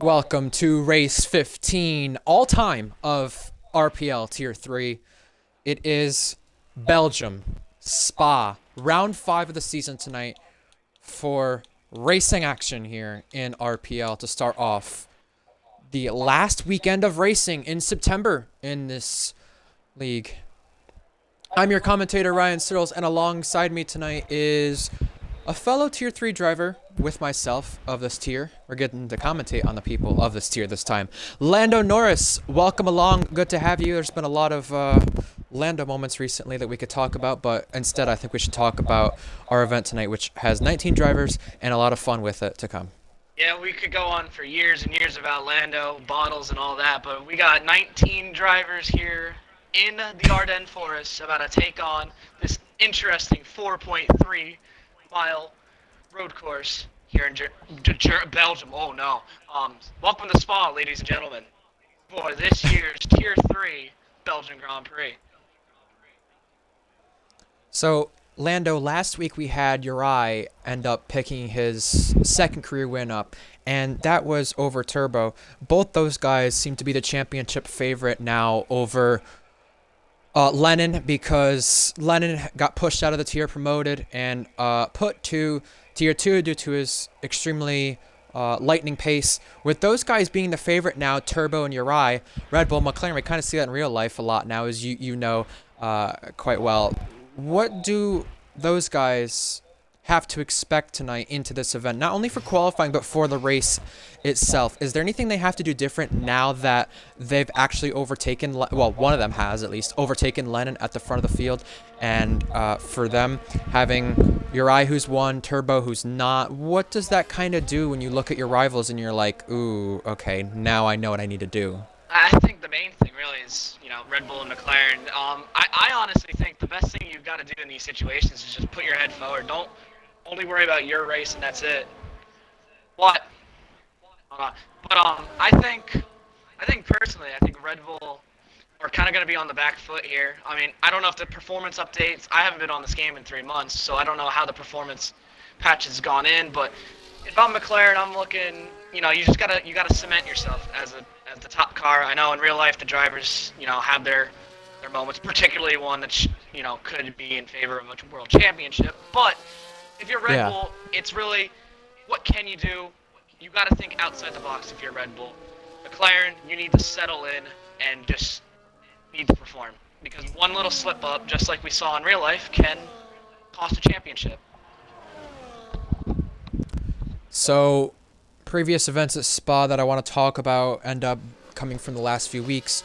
Welcome to race 15 all time of RPL Tier 3. It is Belgium, Spa, round 5 of the season tonight for racing action here in RPL to start off the last weekend of racing in September in this league. I'm your commentator, Ryan Searles, and alongside me tonight is a fellow Tier 3 driver with myself of this tier. We're getting to commentate on the people of this tier this time. Lando Norris, welcome along. Good to have you. There's been a lot of Lando moments recently that we could talk about, but instead I think we should talk about our event tonight, which has 19 drivers and a lot of fun with it to come. Yeah, we could go on for years and years about Lando, bottles, and all that, but we got 19 drivers here in the Ardennes Forest about to take on this interesting 4.3 mile road course here in Belgium. Oh no. Welcome to Spa, ladies and gentlemen, for this year's Tier 3 Belgian Grand Prix. So, Lando, last week we had Uri end up picking his second career win up, and that was over Turbo. Both those guys seem to be the championship favorite now over Lennon, because Lennon got pushed out of the tier, promoted, and put to tier 2 due to his extremely lightning pace. With those guys being the favorite now, Turbo and Uri, Red Bull, McLaren, we kind of see that in real life a lot now, as you know quite well. What do those guys have to expect tonight into this event, not only for qualifying but for the race itself? Is there anything they have to do different now that they've actually overtaken, well, one of them has at least overtaken Lennon at the front of the field, and for them having Uri who's won, Turbo who's not, what does that kind of do when you look at your rivals and you're like, ooh, okay, now I know what I need to do? I think the main thing really is, Red Bull and McLaren. I honestly think the best thing you've got to do in these situations is just put your head forward. Don't only worry about your race and that's it. What? But I think personally, I think Red Bull are kind of going to be on the back foot here. I mean, I don't know if the performance updates. I haven't been on this game in 3 months, so I don't know how the performance patch has gone in. But if I'm McLaren, I'm looking. You gotta cement yourself as the top car. I know in real life the drivers, have their moments, particularly one that could be in favor of a world championship. But if you're Red Yeah. Bull, it's really what can you do? You got to think outside the box if you're Red Bull. McLaren, you need to settle in and just need to perform, because one little slip up, just like we saw in real life, can cost a championship. So, previous events at Spa that I want to talk about end up coming from the last few weeks.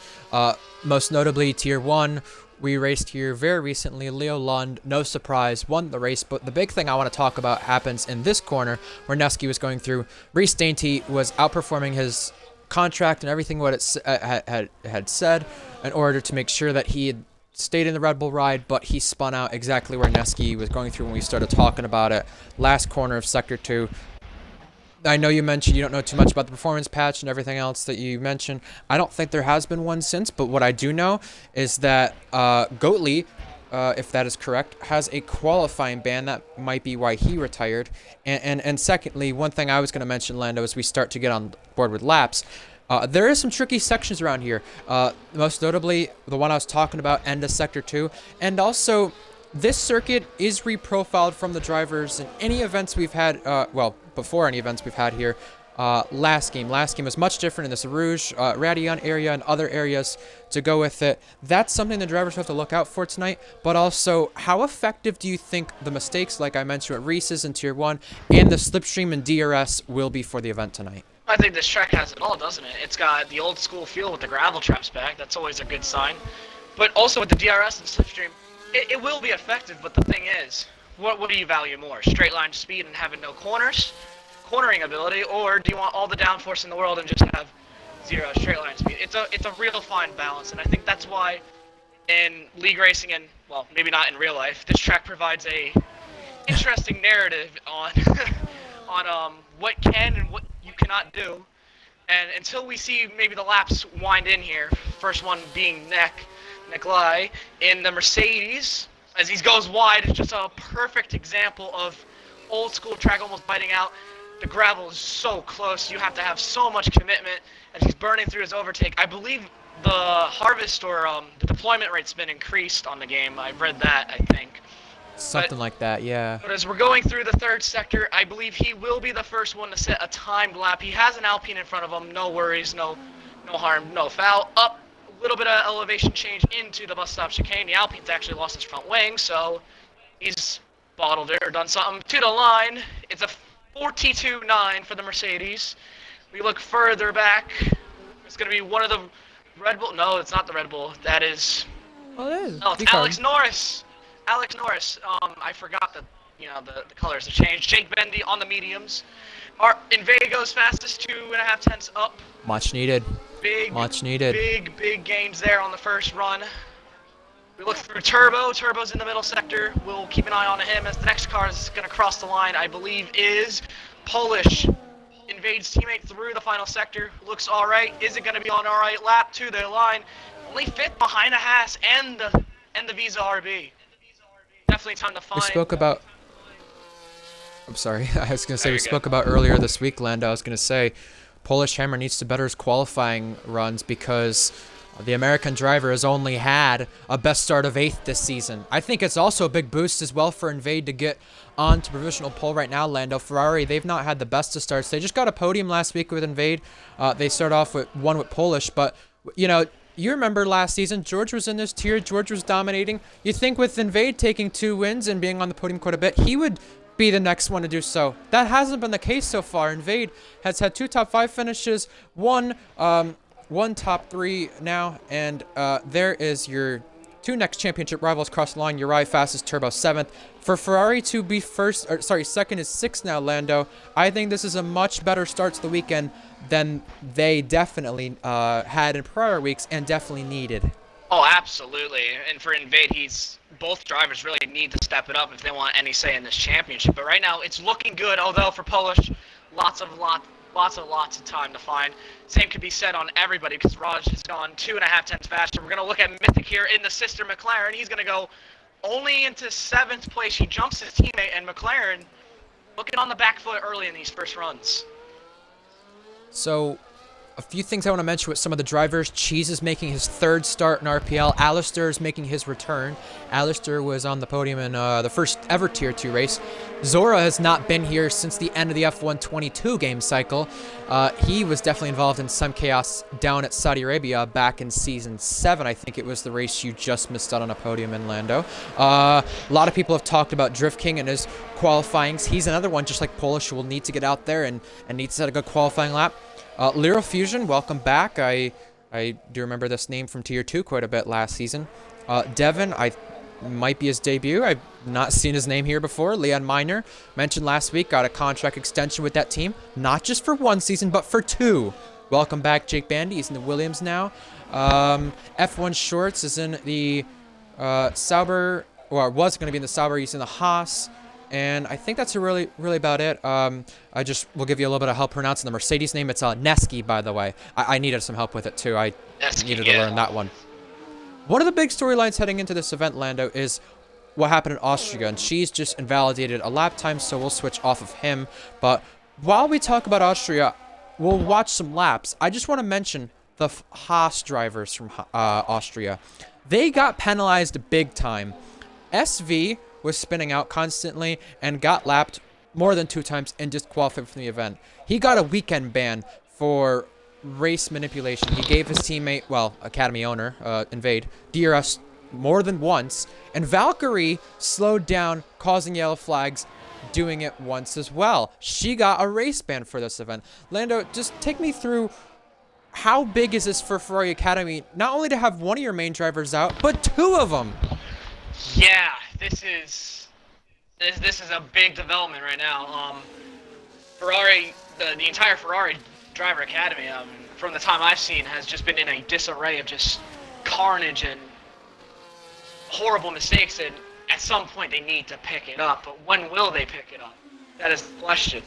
Most notably, Tier 1. We raced here very recently. Leo Lund, no surprise, won the race. But the big thing I want to talk about happens in this corner where Neski was going through. Reese Dainty was outperforming his contract and everything what it had said in order to make sure that he had stayed in the Red Bull ride, but he spun out exactly where Neski was going through when we started talking about it. Last corner of Sector 2. I know you mentioned you don't know too much about the performance patch and everything else that you mentioned. I don't think there has been one since, but what I do know is that Goatley, if that is correct, has a qualifying ban. That might be why he retired. And secondly, one thing I was going to mention, Lando, as we start to get on board with laps, there is some tricky sections around here. Most notably, the one I was talking about, end of Sector 2, and also this circuit is reprofiled from the drivers in any events we've had, before any events we've had here. Last game was much different in this Rouge, Radion area and other areas to go with it. That's something the drivers have to look out for tonight, but also how effective do you think the mistakes, like I mentioned at Reese's in Tier 1, and the Slipstream and DRS will be for the event tonight? I think this track has it all, doesn't it? It's got the old school feel with the gravel traps back. That's always a good sign. But also with the DRS and Slipstream, it will be effective, but the thing is, what do you value more? Straight line speed and having no cornering ability, or do you want all the downforce in the world and just have zero straight line speed? It's a real fine balance, and I think that's why in league racing and, well, maybe not in real life, this track provides a interesting narrative on on what can and what you cannot do. And until we see maybe the laps wind in here, first one being Nikolai in the Mercedes, as he goes wide, is just a perfect example of old school track almost biting out. The gravel is so close. You have to have so much commitment, and he's burning through his overtake. I believe the harvest or the deployment rate's been increased on the game. I've read that, I think. Something like that, yeah. But as we're going through the third sector, I believe he will be the first one to set a timed lap. He has an Alpine in front of him. No worries, no harm, no foul. Up, a little bit of elevation change into the bus stop chicane. The Alpine's actually lost his front wing, so he's bottled it or done something. To the line, it's a 42.9 for the Mercedes. We look further back. It's going to be one of the Red Bull. No, it's not the Red Bull. That is... Well, it is. No, it's Alex Norris. Alex Norris. I forgot that, the colors have changed. Jake Bendy on the mediums. Invego's fastest 2.5 tenths up. Much needed. Much needed. Big gains there on the first run. We look through Turbo. Turbo's in the middle sector. We'll keep an eye on him as the next car is going to cross the line, I believe, is Polish. Invades teammate through the final sector. Looks all right. Is it going to be on all right? Lap to the line. Only fifth behind the Haas and the Visa RB. Definitely time to find. We spoke about... I'm sorry. I was going to say we spoke about earlier this week, Lando. I was going to say Polish Hammer needs to better his qualifying runs because the American driver has only had a best start of 8th this season. I think it's also a big boost as well for Invade to get on to provisional pole right now, Lando. Ferrari, they've not had the best of starts. They just got a podium last week with Invade. They start off with one with Polish, but, you remember last season, George was in this tier. George was dominating. You think with Invade taking 2 wins and being on the podium quite a bit, he would be the next one to do so. That hasn't been the case so far. Invade has had 2 top 5 finishes, one top 3 now, and there is your 2 next championship rivals cross the line. Uri fastest, Turbo 7th. For Ferrari to be second is 6th now, Lando. I think this is a much better start to the weekend than they definitely had in prior weeks and definitely needed. Oh, absolutely. And for Invade, both drivers really need to step it up if they want any say in this championship. But right now, it's looking good, although for Polish, lots of time to find. Same could be said on everybody because Raj has gone 2.5 tenths faster. We're going to look at Mythic here in the sister McLaren. He's going to go only into 7th place. He jumps his teammate, and McLaren looking on the back foot early in these first runs. So, a few things I want to mention with some of the drivers. Cheese is making his 3rd start in RPL. Alistair is making his return. Alistair was on the podium in the first ever Tier 2 race. Zora has not been here since the end of the F1 22 game cycle. He was definitely involved in some chaos down at Saudi Arabia back in Season 7. I think it was the race you just missed out on a podium in, Lando. A lot of people have talked about Drift King and his qualifyings. He's another one, just like Polish, who will need to get out there and need to set a good qualifying lap. Lyra Fusion, welcome back. I do remember this name from Tier 2 quite a bit last season. Devin, might be his debut. I've not seen his name here before. Leon Miner, mentioned last week, got a contract extension with that team. Not just for 1 season, but for 2. Welcome back, Jake Bandy. He's in the Williams now. F1 Shorts is in the Sauber, or was going to be in the Sauber. He's in the Haas. And I think that's really about it. I just will give you a little bit of help pronouncing the Mercedes name. It's Neski, by the way. I needed some help with it, too. I needed to learn that one. One of the big storylines heading into this event, Lando, is what happened in Austria. And she's just invalidated a lap time, so we'll switch off of him. But while we talk about Austria, we'll watch some laps. I just want to mention the Haas drivers from Austria. They got penalized big time. SV was spinning out constantly and got lapped more than 2 times and disqualified from the event. He got a weekend ban for race manipulation. He gave his teammate, Academy owner, Invade, DRS more than once, and Valkyrie slowed down, causing yellow flags, doing it once as well. She got a race ban for this event. Lando, just take me through how big is this for Ferrari Academy, not only to have one of your main drivers out, but 2 of them? Yeah, this is a big development right now. Ferrari, the entire Ferrari driver academy, from the time I've seen, has just been in a disarray of just carnage and horrible mistakes. And at some point, they need to pick it up. But when will they pick it up? That is the question.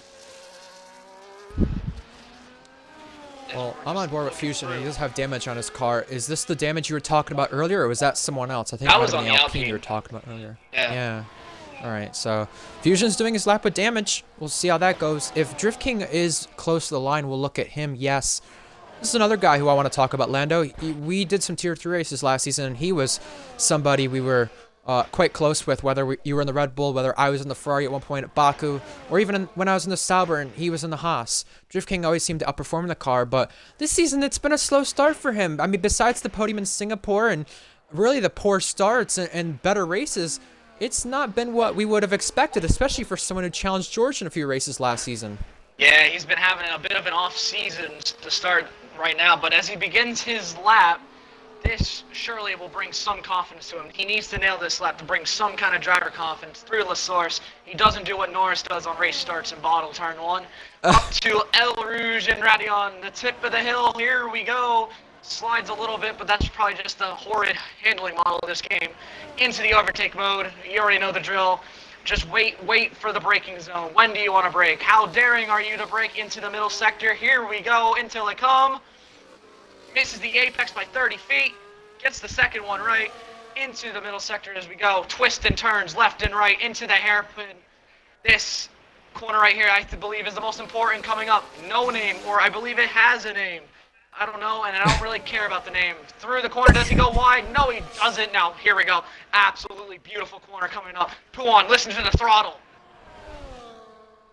Well, I'm on board with Fusion. He does have damage on his car. Is this the damage you were talking about earlier, or was that someone else? I think that it was might on have been the the Alpine Alpine you were talking about earlier. Yeah. All right, so Fusion's doing his lap with damage. We'll see how that goes. If Drift King is close to the line, we'll look at him. Yes. This is another guy who I want to talk about, Lando. We did some Tier 3 races last season, and he was somebody we were quite close with, whether you were in the Red Bull, whether I was in the Ferrari at one point at Baku, or even when I was in the Sauber and he was in the Haas. Drift King always seemed to outperform in the car, but this season it's been a slow start for him. I mean, besides the podium in Singapore and really the poor starts and better races, it's not been what we would have expected, especially for someone who challenged George in a few races last season. Yeah, he's been having a bit of an off season to start right now, but as he begins his lap, this surely will bring some confidence to him. He needs to nail this lap to bring some kind of driver confidence through La Source. He doesn't do what Norris does on race starts in Bottle Turn 1. Up to El Rouge and Radion, the tip of the hill, here we go. Slides a little bit, but that's probably just the horrid handling model of this game. Into the overtake mode, you already know the drill. Just wait for the braking zone. When do you want to brake? How daring are you to brake into the middle sector? Here we go, until they come. Misses the apex by 30 feet. Gets the second one right. Into the middle sector as we go. Twist and turns left and right into the hairpin. This corner right here, I believe, is the most important coming up. No name, or I believe it has a name. I don't know, and I don't really care about the name. Through the corner, does he go wide? No, he doesn't. Now, here we go. Absolutely beautiful corner coming up. Puan, listen to the throttle.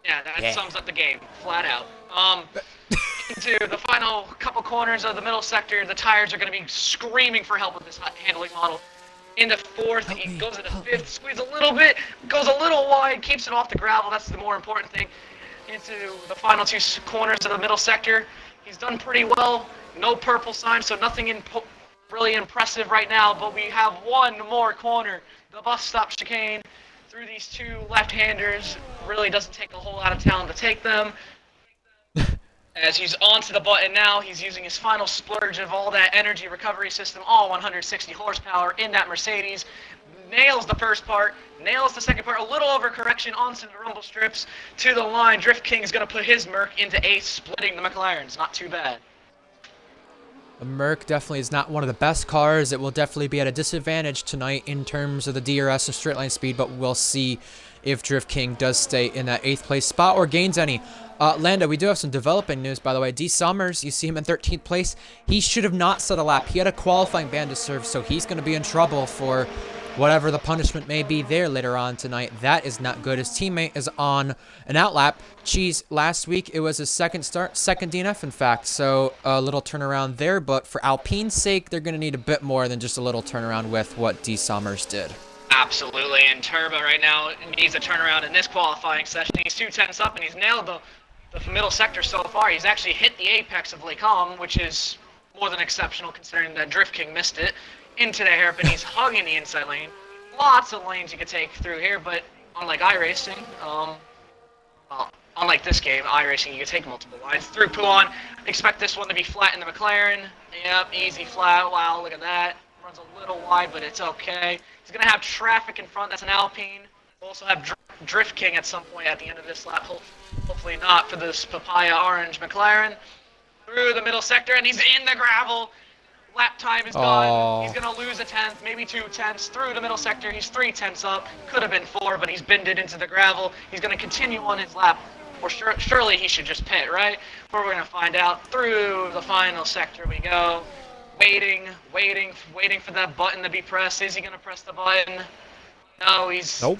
Yeah, that sums up the game, flat out. Into the final couple corners of the middle sector, the tires are going to be screaming for help with this handling model. Into fourth, he goes into fifth, squeeze a little bit, goes a little wide, keeps it off the gravel. That's the more important thing. Into the final two corners of the middle sector. He's done pretty well. No purple sign, so nothing really impressive right now. But we have one more corner. The bus stop chicane through these two left-handers. Really doesn't take a whole lot of talent to take them. As he's onto the button now, he's using his final splurge of all that energy recovery system, all 160 horsepower in that Mercedes. Nails the first part, nails the second part, a little overcorrection onto the rumble strips to the line. Drift King is going to put his Merc into eighth, splitting the McLarens. Not too bad. The Merc definitely is not one of the best cars. It will definitely be at a disadvantage tonight in terms of the DRS and straight line speed, but we'll see if Drift King does stay in that 8th place spot or gains any. Lando, we do have some developing news, by the way. D. Summers, you see him in 13th place. He should have not set a lap. He had a qualifying ban to serve, so he's going to be in trouble for whatever the punishment may be there later on tonight. That is not good. His teammate is on an outlap. Cheese, last week it was his second DNF, in fact, so a little turnaround there, but for Alpine's sake, they're going to need a bit more than just a little turnaround with what D. Summers did. Absolutely, and Turbo right now needs a turnaround in this qualifying session. He's 2/10 up, and he's nailed the middle sector so far. He's actually hit the apex of Lake Holm, which is more than exceptional considering that Drift King missed it. Into the hairpin, he's hugging the inside lane. Lots of lanes you could take through here, but unlike iRacing, well, unlike this game, iRacing, you can take multiple lines. Through Puan, expect this one to be flat in the McLaren. Yep, easy flat. Wow, look at that. Runs a little wide, but it's okay. He's going to have traffic in front. That's an Alpine. We'll also have Drift King at some point at the end of this lap. Hopefully not for this papaya orange McLaren. Through the middle sector, and he's in the gravel. Lap time is gone. He's going to lose a 10th, maybe 2 tenths. Through the middle sector, he's 3 tenths up. Could have been 4, but he's bended into the gravel. He's going to continue on his lap. Or surely he should just pit, right? But we're going to find out. Through the final sector we go. Waiting for that button to be pressed. Is he going to press the button? No, Nope.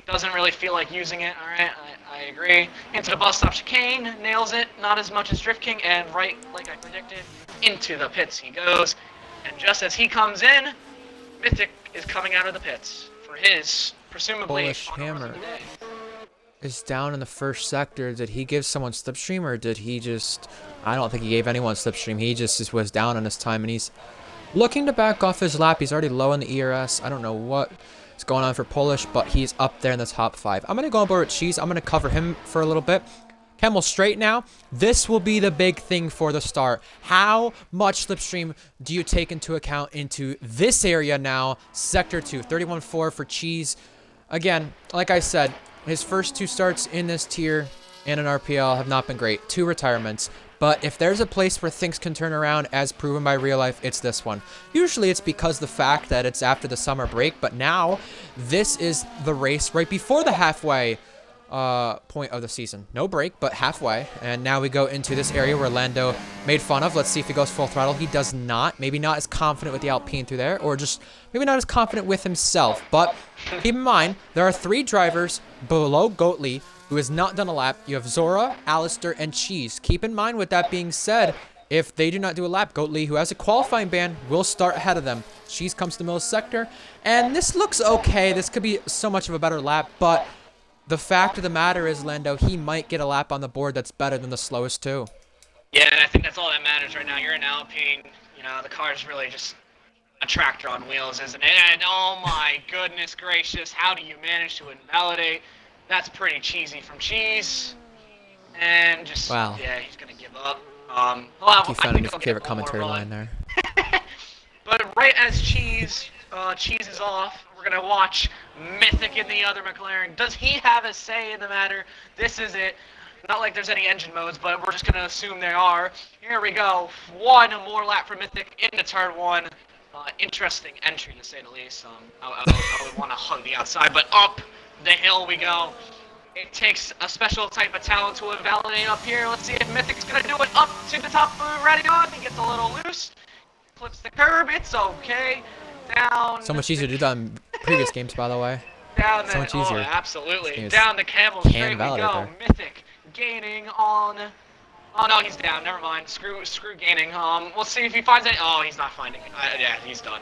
Doesn't really feel like using it. All right, I agree. Into the bus stop chicane, nails it. Not as much as Drift King, and right like I predicted, into the pits he goes. And just as he comes in, Mythic is coming out of the pits for his presumably Bullish hammer is down in the first sector. Did he give someone slipstream, or did he just... I don't think he gave anyone slipstream. He just was down on his time, and he's looking to back off his lap. He's already low in the ERS. I don't know what is going on for Polish, but he's up there in the top 5. I'm going to go on board with Cheese. I'm going to cover him for a little bit. Camel straight now. This will be the big thing for the start. How much slipstream do you take into account into this area now? Sector 2, 31.4 for Cheese. Again, like I said, his first 2 starts in this tier and an RPL have not been great. 2 retirements. But if there's a place where things can turn around, as proven by real life, it's this one. Usually it's because the fact that it's after the summer break, but now this is the race right before the halfway point of the season. No break, but halfway. And now we go into this area where Lando made fun of. Let's see if he goes full throttle. He does not. Maybe not as confident with the Alpine through there, or just maybe not as confident with himself. But keep in mind, there are 3 drivers below Goatley who has not done a lap. You have Zora, Alistair, and Cheese. Keep in mind, with that being said, if they do not do a lap, Goatley, who has a qualifying ban, will start ahead of them. Cheese comes to the middle sector, and this looks okay. This could be so much of a better lap, but the fact of the matter is, Lando, he might get a lap on the board that's better than the slowest 2. Yeah, I think that's all that matters right now. You're in Alpine. You know, the car's really just a tractor on wheels, isn't it? And oh my goodness gracious, how do you manage to invalidate? That's pretty cheesy from Cheese. And just, wow. Yeah, he's going to give up. He found a new favorite commentary line there. But right as Cheese is off, we're going to watch Mythic in the other McLaren. Does he have a say in the matter? This is it. Not like there's any engine modes, but we're just going to assume there are. Here we go. One more lap for Mythic into turn 1. Interesting entry, to say the least. I would want to hug the outside, but up the hill we go. It takes a special type of talent to invalidate up here. Let's see if Mythic's going to do it. Up to the top, ready on. He gets a little loose. Flips the curb. It's okay. Down. So much easier to do that in previous games, by the way. Down so much easier. Oh, absolutely. Down the Camel straight we go. There. Mythic gaining on. Oh no, he's down. Never mind. Screw gaining. We'll see if he finds it. Oh, he's not finding it. Yeah, he's done.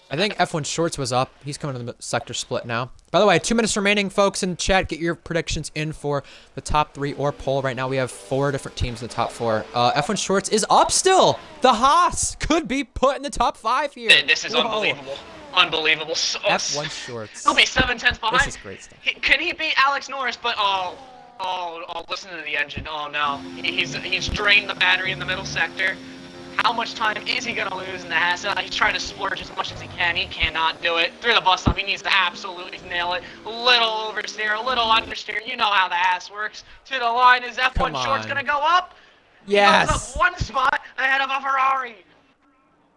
I think F1 Shorts was up. He's coming to the sector split now. By the way, 2 minutes remaining, folks in chat. Get your predictions in for the top 3 or poll. Right now we have 4 different teams in the top 4. F1 Shorts is up still. The Haas could be put in the top 5 here. This is unbelievable. Unbelievable. So, F1 Shorts. He'll be 7 tenths behind. This is great stuff. Can he beat Alex Norris? But oh, listen to the engine. Oh no, he's drained the battery in the middle sector. How much time is he going to lose in the Haas? He's trying to splurge as much as he can. He cannot do it. Through the bus stop, he needs to absolutely nail it. A little oversteer, a little understeer. You know how the Haas works. To the line, is F1 Shorts going to go up? Yes. He goes up 1 spot ahead of a Ferrari.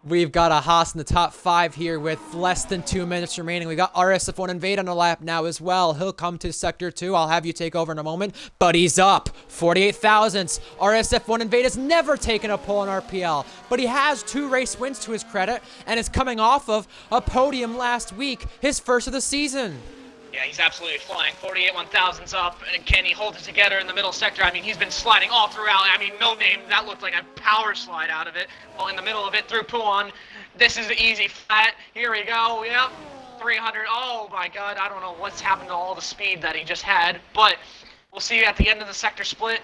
We've got a Haas in the top 5 here with less than 2 minutes remaining. We got RSF1 Invade on the lap now as well. He'll come to Sector 2. I'll have you take over in a moment. But he's up. 48 thousandths. RSF1 Invade has never taken a pole in RPL. But he has 2 race wins to his credit. And is coming off of a podium last week. His first of the season. Yeah, he's absolutely flying. 48 1,000ths up, and can he hold it together in the middle sector? I mean, he's been sliding all throughout. I mean, no name. That looked like a power slide out of it. Well, in the middle of it, through Puan. This is easy flat. Here we go. Yep. 300. Oh, my God. I don't know what's happened to all the speed that he just had. But we'll see at the end of the sector split.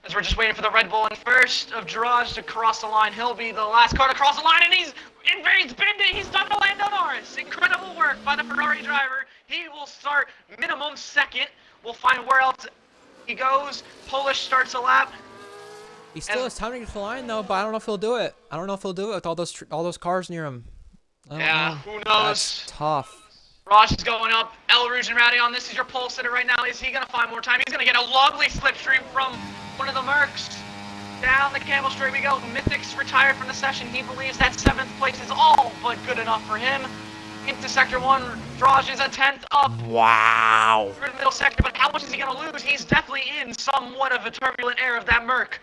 As we're just waiting for the Red Bull in first of Jiraj to cross the line. He'll be the last car to cross the line, and he's been it. He's done the Lando Norris. Incredible work by the Ferrari driver. He will start minimum 2nd. We'll find where else he goes. Polish starts a lap. He still has time to get to the line, though, but I don't know if he'll do it. I don't know if he'll do it with all those cars near him. Yeah, who knows? That's tough. Raj is going up. El Rouge and Radion, this is your pole sitter right now. Is he going to find more time? He's going to get a lovely slipstream from one of the Mercs. Down the Camel straight we go. Mythic's retired from the session. He believes that 7th place is all but good enough for him. Into Sector 1, Draj is a 10th up. Wow. Through the middle sector, but how much is he going to lose? He's definitely in somewhat of a turbulent air of that Merc.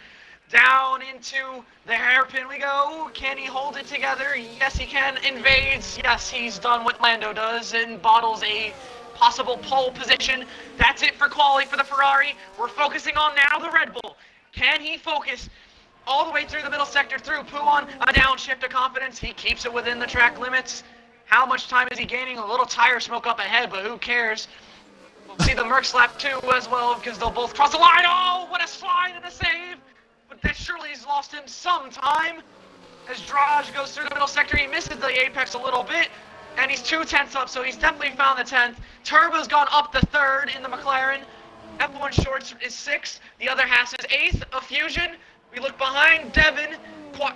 Down into the hairpin we go. Can he hold it together? Yes, he can. Invades. Yes, he's done what Lando does and bottles a possible pole position. That's it for quali for the Ferrari. We're focusing on now the Red Bull. Can he focus all the way through the middle sector through Puan? A downshift of confidence. He keeps it within the track limits. How much time is he gaining? A little tire smoke up ahead, but who cares? We'll see the Mercs lap 2 as well because they'll both cross the line. Oh, what a slide and a save! But that surely has lost him some time. As Draj goes through the middle sector, he misses the apex a little bit, and he's 2 tenths up, so he's definitely found the 10th. Turbo's gone up the 3rd in the McLaren. F1 Shorts is 6th. The other Haas is 8th. A Fusion. We look behind. Devin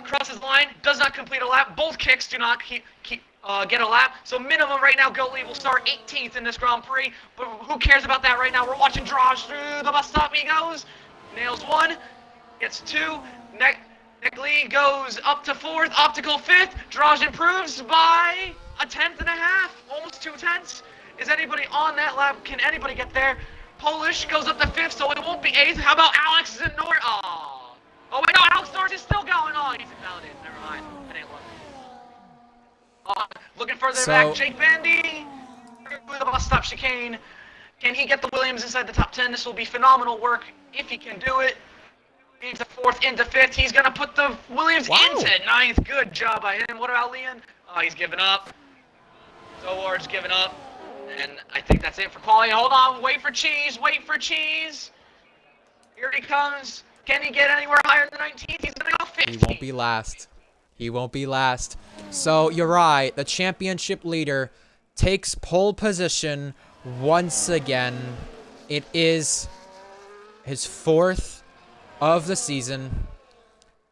crosses line, does not complete a lap. Both kicks do not get a lap. So minimum right now, Goatley will start 18th in this Grand Prix. But who cares about that right now? We're watching Draj through the bus stop. He goes. Nails 1. gets 2. Neckley goes up to 4th. Optical 5th. Draj improves by a 1/10 and a half, almost 2/10. Is anybody on that lap? Can anybody get there? Polish goes up to 5th, so it won't be 8th. How about Alex Norris? Oh wait, no, Alex Norris is still going. Oh, he's invalidated. Never mind. I didn't look. Looking further back, Jake Bandy. The bus stop chicane. Can he get the Williams inside the top 10? This will be phenomenal work if he can do it. Into 4th, into 5th. He's going to put the Williams into 9th. Good job by him. What about Leon? Oh, he's giving up. Zowar's giving up. And I think that's it for quality. Hold on. Wait for Cheese. Wait for Cheese. Here he comes. Can he get anywhere higher than 19th? He's going to go 15th. He won't be last. He won't be last. So, Uri, the championship leader, takes pole position once again. It is his 4th of the season.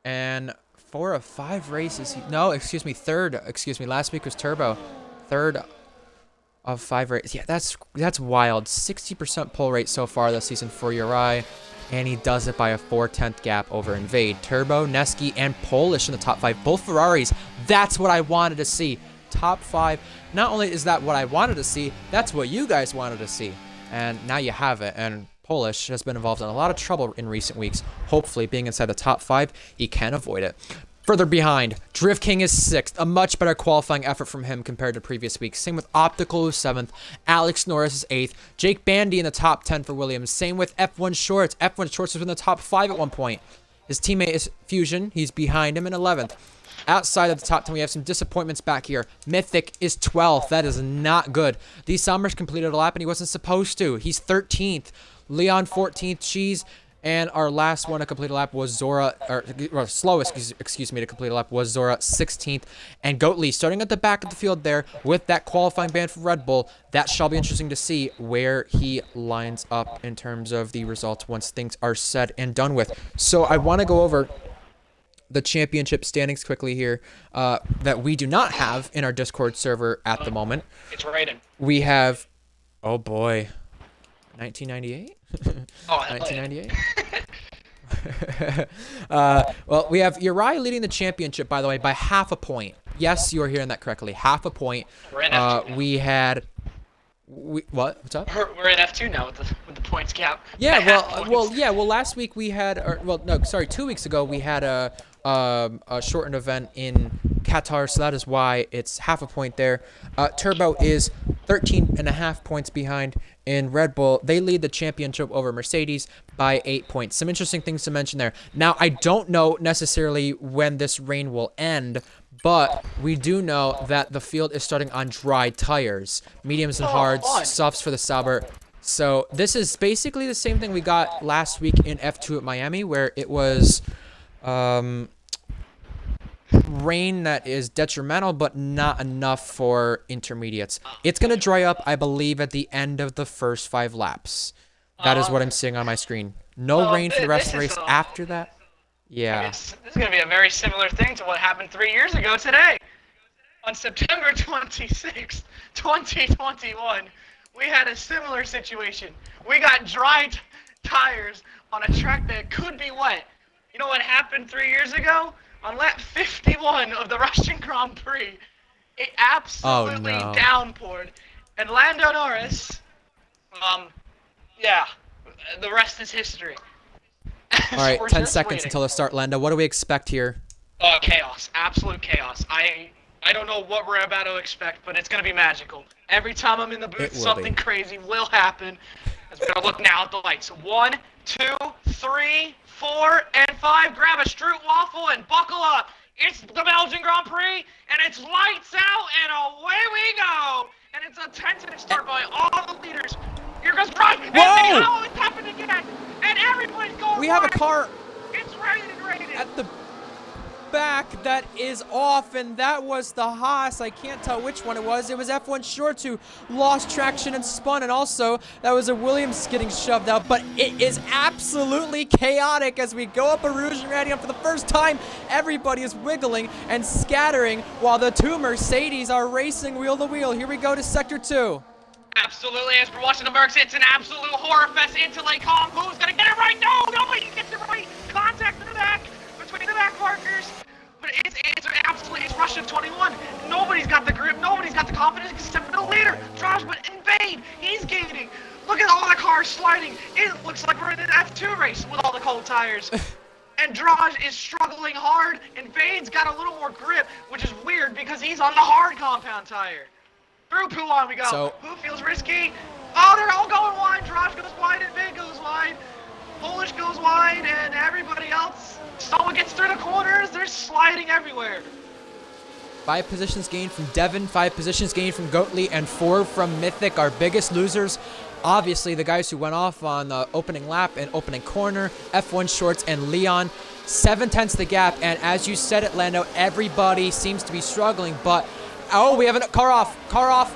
And 4 of 5 races. No, excuse me, 3rd. Excuse me, last week was Turbo. 3rd of 5 races. Yeah, that's wild. 60% pole rate so far this season for Uri. And he does it by a 4/10 gap over Invade. Turbo, Neski, and Polish in the top 5. Both Ferraris. That's what I wanted to see. Top 5. Not only is that what I wanted to see, that's what you guys wanted to see. And now you have it. And Polish has been involved in a lot of trouble in recent weeks. Hopefully, being inside the top 5, he can avoid it. Further behind, Drift King is 6th. A much better qualifying effort from him compared to previous weeks. Same with Optical, who's 7th. Alex Norris is 8th. Jake Bandy in the top 10 for Williams. Same with F1 Shorts. F1 Shorts was in the top 5 at one point. His teammate is Fusion. He's behind him in 11th. Outside of the top 10, we have some disappointments back here. Mythic is 12th. That is not good. These Summers completed a lap, and he wasn't supposed to. He's 13th. Leon 14th. Cheese. And our last one to complete a lap was Zora, or slowest, excuse me, to complete a lap was Zora, 16th. And Goatley starting at the back of the field there with that qualifying ban for Red Bull. That shall be interesting to see where he lines up in terms of the results once things are said and done with. So I want to go over the championship standings quickly here that we do not have in our Discord server at the moment. It's raining. We have, oh boy, 1998? Oh, 1998? Well, we have Uri leading the championship, by the way, by half a point. Yes, you are hearing that correctly. Half a point. We're in F2 now. What? What's up? We're in F2 now with the points gap. Yeah, well, last week we had, 2 weeks ago we had a shortened event in Qatar, so that is why it's half a point there. Turbo is 13.5 points behind in Red Bull. They lead the championship over Mercedes by 8 points. Some interesting things to mention there. Now, I don't know necessarily when this rain will end, but we do know that the field is starting on dry tires. Mediums and hards, softs for the Sauber. So this is basically the same thing we got last week in F2 at Miami, where it was rain that is detrimental, but not enough for intermediates. It's going to dry up, I believe, at the end of the first 5 laps. That is what I'm seeing on my screen. No rain for the rest of the race after that. Yeah. This is going to be a very similar thing to what happened 3 years ago today. On September 26th, 2021, we had a similar situation. We got dry tires on a track that could be wet. You know what happened 3 years ago? On lap 51 of the Russian Grand Prix, it absolutely downpoured. And Lando Norris, yeah, the rest is history. All right, 10 seconds until the start, Lando. What do we expect here? Chaos. Absolute chaos. I don't know what we're about to expect, but it's going to be magical. Every time I'm in the booth, something crazy will happen. As we're going to look now at the lights. 1, 2, 3, 4, and 5. Grab a Stroot waffle and buckle up. It's the Belgian Grand Prix, and it's lights out, and away we go. And it's a tentative start by all the leaders. Here goes Brian. Whoa! Oh, it's happened again. And everybody's going We have a car It's raining. at the back that is off, and that was the Haas. I can't tell which one it was. It was F1 Shorts who lost traction and spun, and also that was a Williams getting shoved out. But it is absolutely chaotic as we go up a Rouge and Radium for the first time. Everybody is wiggling and scattering while the 2 Mercedes are racing wheel to wheel. Here we go to Sector 2. Absolutely, as we're watching the Mercs, it's an absolute horror fest into Lake Kong. Who's gonna get it right? No, nobody gets it right. Contact partners. But it's absolutely, it's Russian 21. Nobody's got the grip, nobody's got the confidence except for the leader, Josh, but Invade, he's gaining. Look at all the cars sliding. It looks like we're in an F2 race with all the cold tires. And Draj is struggling hard. Invade's got a little more grip, which is weird because he's on the hard compound tire. Through Poulan we go. So, who feels risky? Oh, they're all going wide. Draj goes wide, Invade goes wide. Polish goes wide, and everybody else, someone gets through the corners. They're sliding everywhere. 5 positions gained from Devin, 5 positions gained from Goatley, and 4 from Mythic, our biggest losers. Obviously, the guys who went off on the opening lap and opening corner, F1 Shorts and Leon. 7/10 the gap, and as you said it, Lando, everybody seems to be struggling, but oh, we have a car off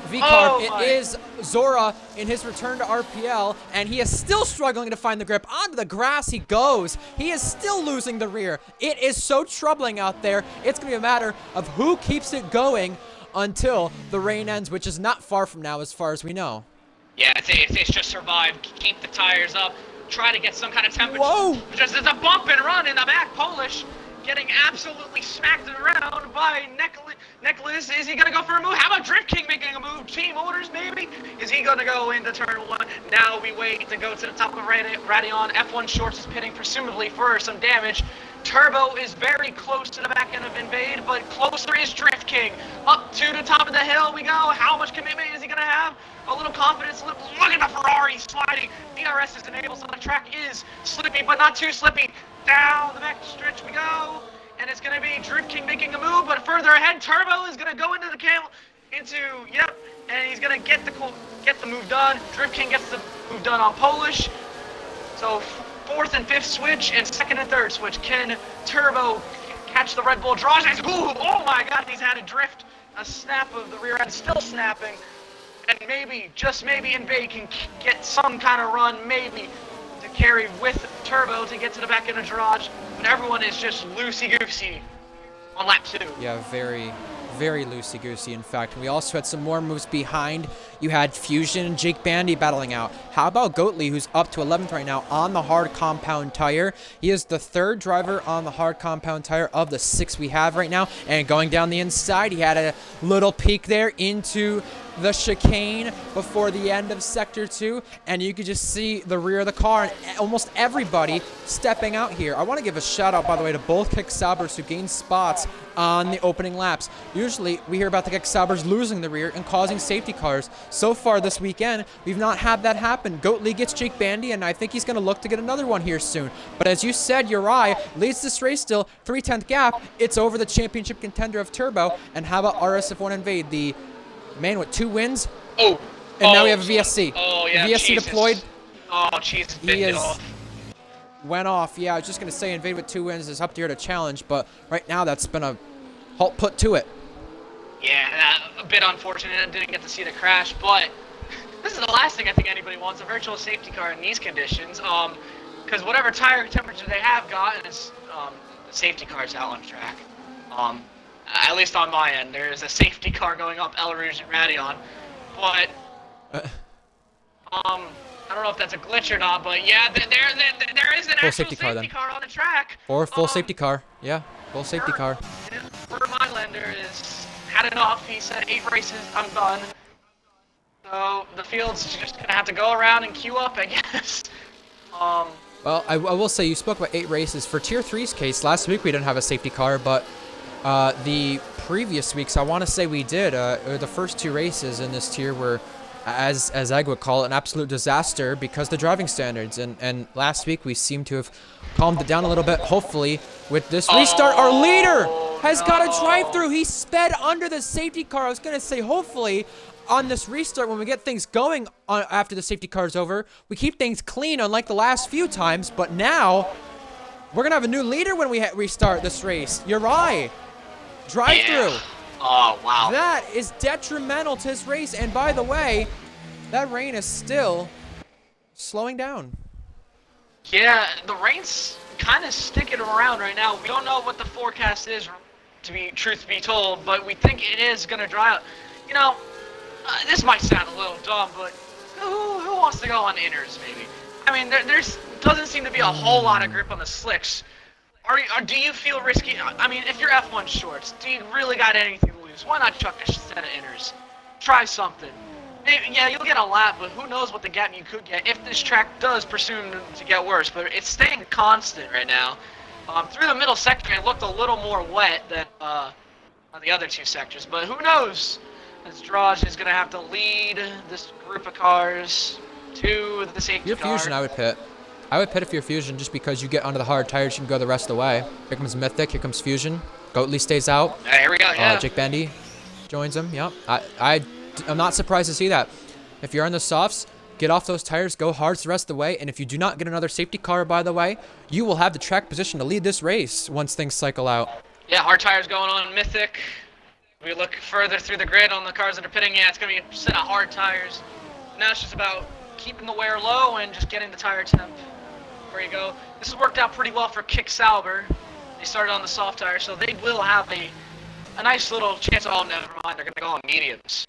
V-Carb. It is Zora in his return to RPL, and he is still struggling to find the grip. Onto the grass he goes. He is still losing the rear. It is so troubling out there. It's going to be a matter of who keeps it going until the rain ends, which is not far from now as far as we know. Yeah, it's just survive, keep the tires up, try to get some kind of temperature. Whoa! Just there's a bump and run in the back, Polish getting absolutely smacked around by Nicholas. Is he gonna go for a move? How about Drift King making a move? Team orders maybe? Is he gonna go into turn 1? Now we wait to go to the top of Radion. F1 Shorts is pitting presumably for some damage. Turbo is very close to the back end of Invade, but closer is Drift King. Up to the top of the hill we go. How much commitment is he gonna have? A little confidence. Look at the Ferrari sliding. DRS is enabled, so the track is slippy, but not too slippy. Down the back stretch we go, and it's going to be Drift King making a move, but further ahead, Turbo is going to go into the and he's going to get the move done. Drift King gets the move done on Polish. So 4th and 5th switch, and 2nd and 3rd switch. Can Turbo catch the Red Bull draws? Oh my God, he's had a snap of the rear end, still snapping, and maybe, just maybe, Invade can get some kind of run, maybe, to carry with Turbo to get to the back end of Garage, but everyone is just loosey-goosey on lap 2. Yeah, very, very loosey-goosey, in fact. We also had some more moves behind. You had Fusion and Jake Bandy battling out. How about Goatley, who's up to 11th right now on the hard compound tire? He is the 3rd driver on the hard compound tire of the 6 we have right now. And going down the inside, he had a little peek there into the chicane before the end of Sector 2, and you could just see the rear of the car and almost everybody stepping out here. I want to give a shout out, by the way, to both Kick Saubers who gained spots on the opening laps. Usually we hear about the Kick Saubers losing the rear and causing safety cars. So far this weekend, we've not had that happen. Goatley gets Jake Bandy, and I think he's going to look to get another one here soon. But as you said, Uri leads this race still, 3/10 gap. It's over the championship contender of Turbo. And how about RSF1 Invade, the man with 2 wins? Oh. And now we have a VSC. Oh, yeah, VSC Jesus. deployed. Oh, jeez. He went off. Yeah, I was just going to say Invade with 2 wins is up here to challenge, but right now that's been a halt put to it. Yeah, a bit unfortunate. I didn't get to see the crash, but this is the last thing I think anybody wants, a virtual safety car in these conditions. Because whatever tire temperature they have gotten is the safety car's out on track. At least on my end, there is a safety car going up El Rouge and Radion, but I don't know if that's a glitch or not, but yeah, there is an actual safety car on the track. Or full safety car. Yeah, full safety car. My lender is had enough. He said 8 races, I'm done. So the field's just gonna have to go around and queue up, I guess. Well, I will say you spoke about 8 races. For Tier 3's case, last week we didn't have a safety car, but the previous weeks, I want to say we did. The first 2 races in this tier were, as Egg would call it, an absolute disaster because the driving standards. And last week we seem to have calmed it down a little bit. Hopefully, with this restart, our leader has got a drive-through. He sped under the safety car. I was going to say, hopefully, on this restart, when we get things going after the safety car is over, we keep things clean, unlike the last few times. But now, we're going to have a new leader when we restart this race. Uri. Drive-through. Yeah. Oh, wow. That is detrimental to his race. And by the way, that rain is still slowing down. Yeah, the rain's kind of sticking around right now. We don't know what the forecast is, truth be told, but we think it is going to dry out. You know, this might sound a little dumb, but who wants to go on inners, maybe? I mean, there's doesn't seem to be a whole lot of grip on the slicks. Do you feel risky? I mean, if you're F1 shorts, do you really got anything to lose? Why not chuck a set of inners? Try something. Yeah, you'll get a lap, but who knows what the gap you could get if this track does presume to get worse. But it's staying constant right now. Through the middle sector, it looked a little more wet than on the other two sectors. But who knows? As Draj is going to have to lead this group of cars to the safety Your car. Fusion, I would pit. I would pit if you're Fusion just because you get onto the hard tires, you can go the rest of the way. Here comes Mythic, here comes Fusion. Goatley stays out. Here we go, yeah. Jake Bandy joins him, yep. I'm not surprised to see that. If you're on the softs, get off those tires, go hards the rest of the way, and if you do not get another safety car, by the way, you will have the track position to lead this race once things cycle out. Yeah, hard tires going on Mythic. We look further through the grid on the cars that are pitting. Yeah, it's going to be a set of hard tires. Now it's just about keeping the wear low and just getting the tire temp where you go. This has worked out pretty well for Kick Sauber. They started on the soft tire, so they will have a nice little chance. Oh, never mind. They're going to go on mediums.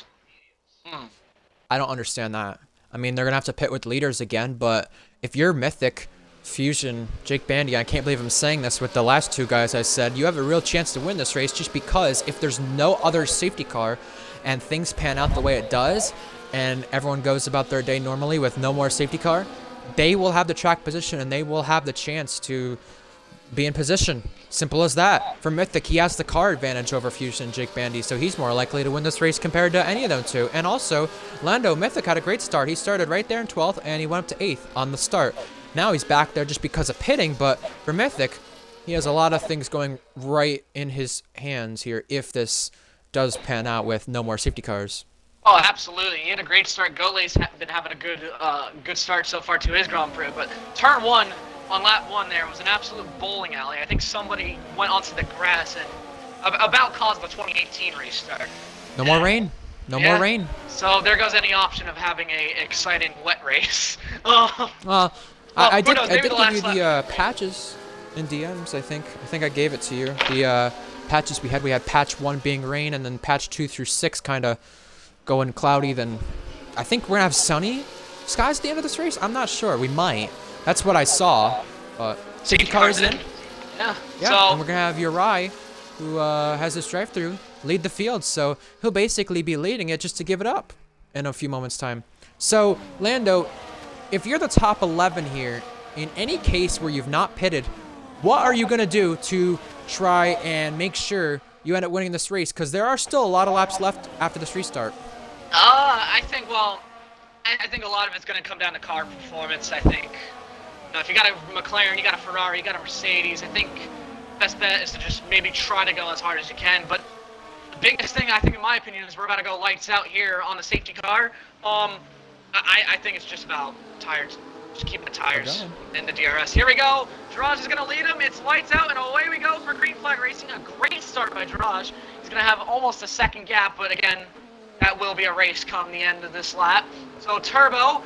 I don't understand that. I mean, they're going to have to pit with leaders again, but if you're Mythic, Fusion, Jake Bandy, I can't believe I'm saying this with the last two guys I said, you have a real chance to win this race just because if there's no other safety car and things pan out the way it does and everyone goes about their day normally with no more safety car, they will have the track position and they will have the chance to be in position. Simple as that. For Mythic, he has the car advantage over Fusion and Jake Bandy, so he's more likely to win this race compared to any of them two. And also, Lando, Mythic had a great start. He started right there in 12th and he went up to 8th on the start. Now he's back there just because of pitting, but for Mythic, he has a lot of things going right in his hands here if this does pan out with no more safety cars. Oh, absolutely. He had a great start. Goatley's been having a good start so far to his Grand Prix, but turn 1 on lap 1 there was an absolute bowling alley. I think somebody went onto the grass and about caused the 2018 race start. No more rain. No more rain. So there goes any option of having a exciting wet race. I did give you the patches in DMs, I think I gave it to you. The patches we had patch 1 being rain, and then patch 2 through 6 kind of going cloudy. Then I think we're going to have sunny skies at the end of this race. I'm not sure. We might. That's what I saw. Safety cars in. Yeah. So, and we're going to have Uri, who has this drive-through, lead the field. So he'll basically be leading it just to give it up in a few moments' time. So, Lando, if you're the top 11 here, in any case where you've not pitted, what are you going to do to try and make sure you end up winning this race? Because there are still a lot of laps left after this restart. I think a lot of it's going to come down to car performance. I think, if you got a McLaren, you got a Ferrari, you got a Mercedes, I think best bet is to just maybe try to go as hard as you can. But the biggest thing, I think, in my opinion, is we're about to go lights out here on the safety car. I think it's just about tires. Just keep the tires in the DRS. Here we go. Draj is going to lead him. It's lights out, and away we go for Green Flag Racing. A great start by Draj. He's going to have almost a second gap, but again, that will be a race come the end of this lap. So Turbo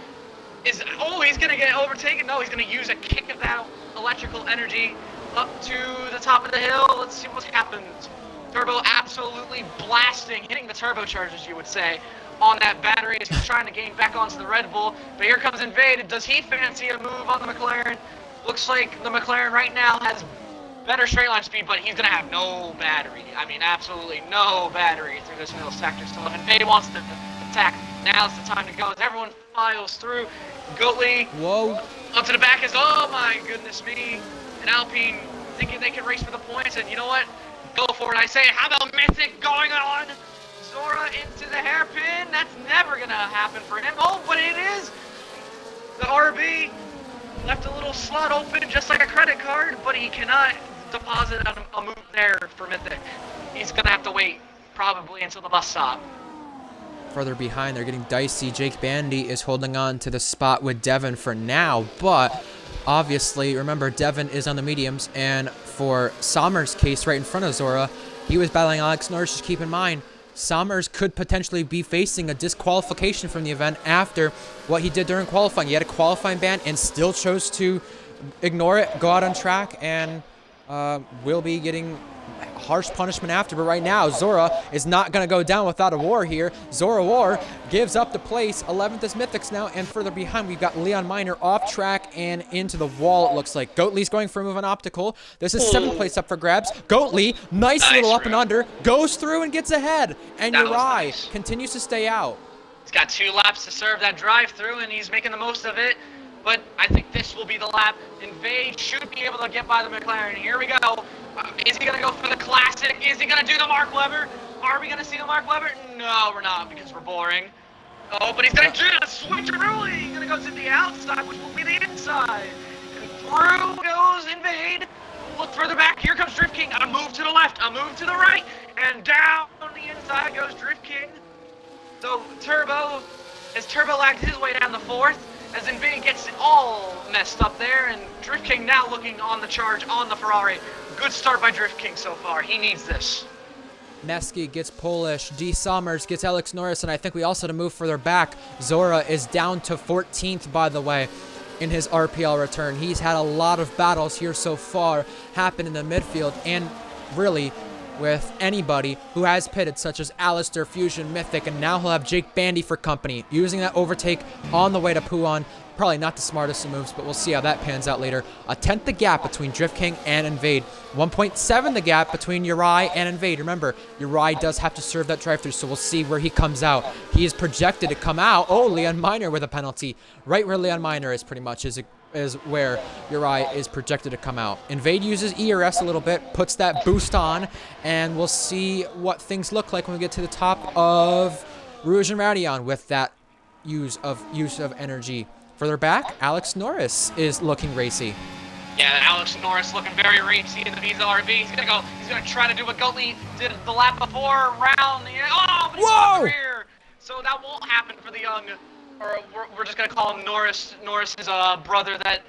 is, he's going to get overtaken. No, he's going to use a kick of that electrical energy up to the top of the hill. Let's see what happens. Turbo absolutely blasting, hitting the turbochargers, you would say, on that battery as he's trying to gain back onto the Red Bull. But here comes Invade. Does he fancy a move on the McLaren? Looks like the McLaren right now has better straight line speed, but he's going to have no battery. I mean, absolutely no battery through this middle sector. So if Invade wants to attack, now's the time to go as everyone files through. Goatley up to the back is, oh my goodness me. And Alpine thinking they can race for the points, and you know what? Go for it. I say, how about Mythic going on? Zora into the hairpin. That's never going to happen for him. Oh, but it is. The RB left a little slot open just like a credit card, but he cannot deposit a move there for Mythic. He's going to have to wait probably until the bus stop. Further behind, they're getting dicey. Jake Bandy is holding on to the spot with Devin for now, but obviously, remember, Devin is on the mediums, and for Sommer's case right in front of Zora, he was battling Alex Norris. Just keep in mind, Sommers could potentially be facing a disqualification from the event after what he did during qualifying. He had a qualifying ban and still chose to ignore it, go out on track, and will be getting harsh punishment after. But right now, Zora is not going to go down without a war here. Zora War gives up the place. 11th is Mythics now, and further behind, we've got Leon Miner off track and into the wall, it looks like. Goatly's going for a move on Optical. This is 7th place up for grabs. Goatly, nice little up and under, goes through and gets ahead. And Uri continues to stay out. He's got 2 laps to serve that drive-through, and he's making the most of it. But I think this will be the lap. Invade should be able to get by the McLaren. Here we go. Is he going to go for the classic? Is he going to do the Mark Webber? Are we going to see the Mark Webber? No, we're not, because we're boring. Oh, but he's going to do the switcheroo. He's going to go to the outside, which will be the inside. And through goes Invade. Look further back. Here comes Drift King. A move to the left, a move to the right, and down the inside goes Drift King. So Turbo lagged his way down the 4th. As Invade gets it all messed up there, and Drift King now looking on the charge on the Ferrari. Good start by Drift King so far. He needs this. Mesky gets Polish, D. Summers gets Alex Norris, and I think we also to move further back. Zora is down to 14th, by the way, in his RPL return. He's had a lot of battles here so far happen in the midfield, and really with anybody who has pitted, such as Alistair, Fusion, Mythic, and now he'll have Jake Bandy for company. Using that overtake on the way to Puan. Probably not the smartest of moves, but we'll see how that pans out later. A 10th the gap between Drift King and Invade. 1.7 the gap between Uri and Invade. Remember, Uri does have to serve that drive-through, so we'll see where he comes out. He is projected to come out. Oh, Leon Miner with a penalty. Right where Leon Miner is pretty much is where Uri is projected to come out. Invade uses ERS a little bit, puts that boost on, and we'll see what things look like when we get to the top of Rouge and Radion with that use of energy. Further back, Alex Norris is looking racy. Yeah, Alex Norris looking very racy in the Visa RV. He's gonna try to do what Goatley did the lap before, round the but he's off the rear. So that won't happen for the young, or we're just gonna call him Norris. Norris's brother that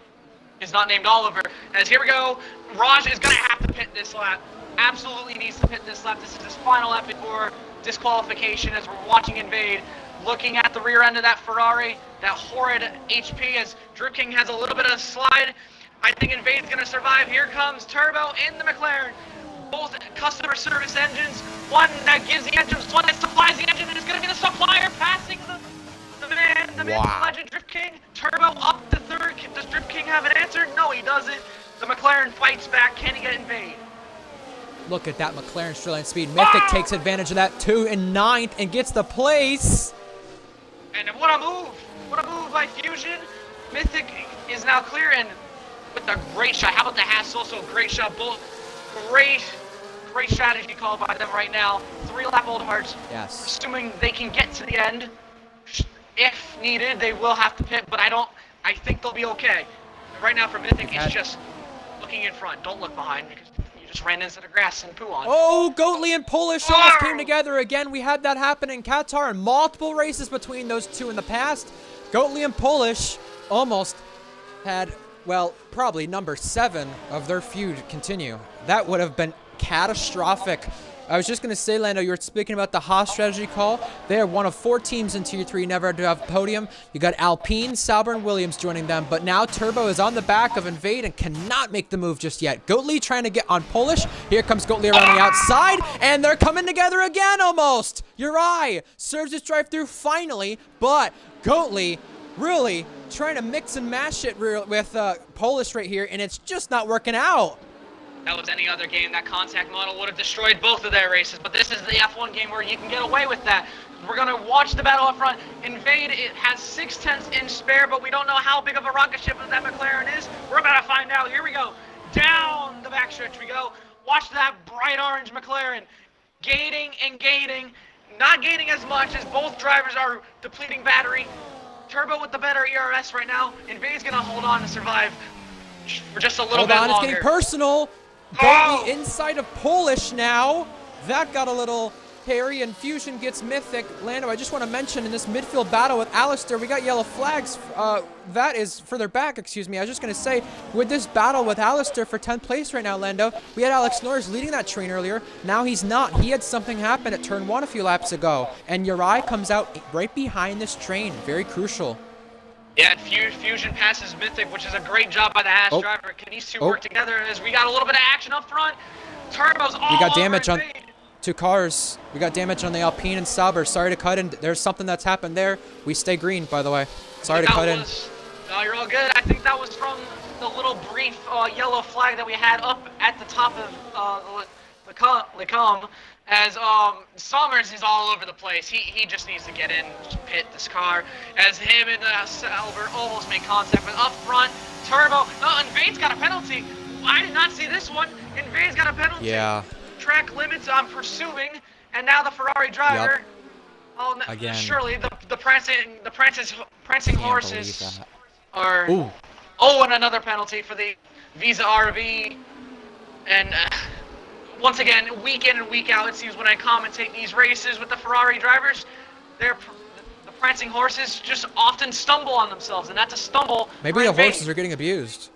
is not named Oliver. As here we go, Raj is gonna have to pit this lap. Absolutely needs to pit this lap. This is his final lap before disqualification. As we're watching Invade, looking at the rear end of that Ferrari, that horrid HP, as Drift King has a little bit of a slide. I think Invade's gonna survive. Here comes Turbo in the McLaren. Both customer service engines. One that gives the engines, one that supplies the engine, and it's gonna be the supplier passing the man, legend, Drift King. Turbo up to 3rd. Does Drift King have an answer? No, he doesn't. The McLaren fights back. Can he get Invade? Look at that McLaren straight line speed. Mythic takes advantage of that 2 and 9th and gets the place. And what a move! What a move by Fusion. Mythic is now clear, and with a great shot. How about the Haas also? Great shot. Both great strategy call by them right now. 3-lap old hearts. Yes. Assuming they can get to the end. If needed, they will have to pit, but I think they'll be okay. Right now for Mythic, it's just looking in front. Don't look behind, because you just ran into the grass and poo on. Oh, Goatley and Polish almost came together again. We had that happen in Qatar and multiple races between those two in the past. Goatley and Polish almost had, well, probably number 7 of their feud continue. That would have been catastrophic. I was just going to say, Lando, you were speaking about the Haas strategy call. They are one of 4 teams in Tier 3 never to have a podium. You got Alpine, Sauber, and Williams joining them, but now Turbo is on the back of Invade and cannot make the move just yet. Goatley trying to get on Polish. Here comes Goatley around the outside, and they're coming together again almost. Uri serves his drive-through finally, but Goatley really trying to mix and mash it with Polish right here, and it's just not working out. That was any other game, that contact model would have destroyed both of their races, but this is the F1 game where you can get away with that. We're going to watch the battle up front. Invade, it has 6/10 in spare, but we don't know how big of a rocket ship that McLaren is. We're about to find out. Here we go. Down the backstretch we go. Watch that bright orange McLaren. Gating and gating. Not gating as much as both drivers are depleting battery. Turbo with the better ERS right now. Invade's going to hold on to survive for just a little bit longer. It's getting personal. Goatley inside of Polish now. That got a little hairy, and Fusion gets Mythic. Lando, I just want to mention in this midfield battle with Alistair, we got yellow flags. That is further back, excuse me. I was just going to say, with this battle with Alistair for 10th place right now, Lando, we had Alex Norris leading that train earlier. Now he's not. He had something happen at turn 1 a few laps ago, and Uri comes out right behind this train. Very crucial. Yeah, Fusion passes Mythic, which is a great job by the Haas driver. Can these two work together as we got a little bit of action up front? Turbo's all We got over damage on Invade. 2 cars. We got damage on the Alpine and Sauber. Sorry to cut in. There's something that's happened there. We stay green, by the way. Sorry to cut in. No, you're all good. I think that was from the little brief yellow flag that we had up at the top of Lecom. As Summers is all over the place. He just needs to get in, pit this car. As him and Sauber almost make contact, but up front, Turbo. No, Invade's got a penalty. I did not see this one. Invade's got a penalty. Yeah. Track limits, I'm presuming, and now the Ferrari driver. Yep. Oh, Again. Surely the prancing horses are. Ooh. Oh, and another penalty for the Visa RV. And once again, week in and week out, it seems when I commentate these races with the Ferrari drivers, the prancing horses just often stumble on themselves, and that's a stumble. Maybe the horses are getting abused.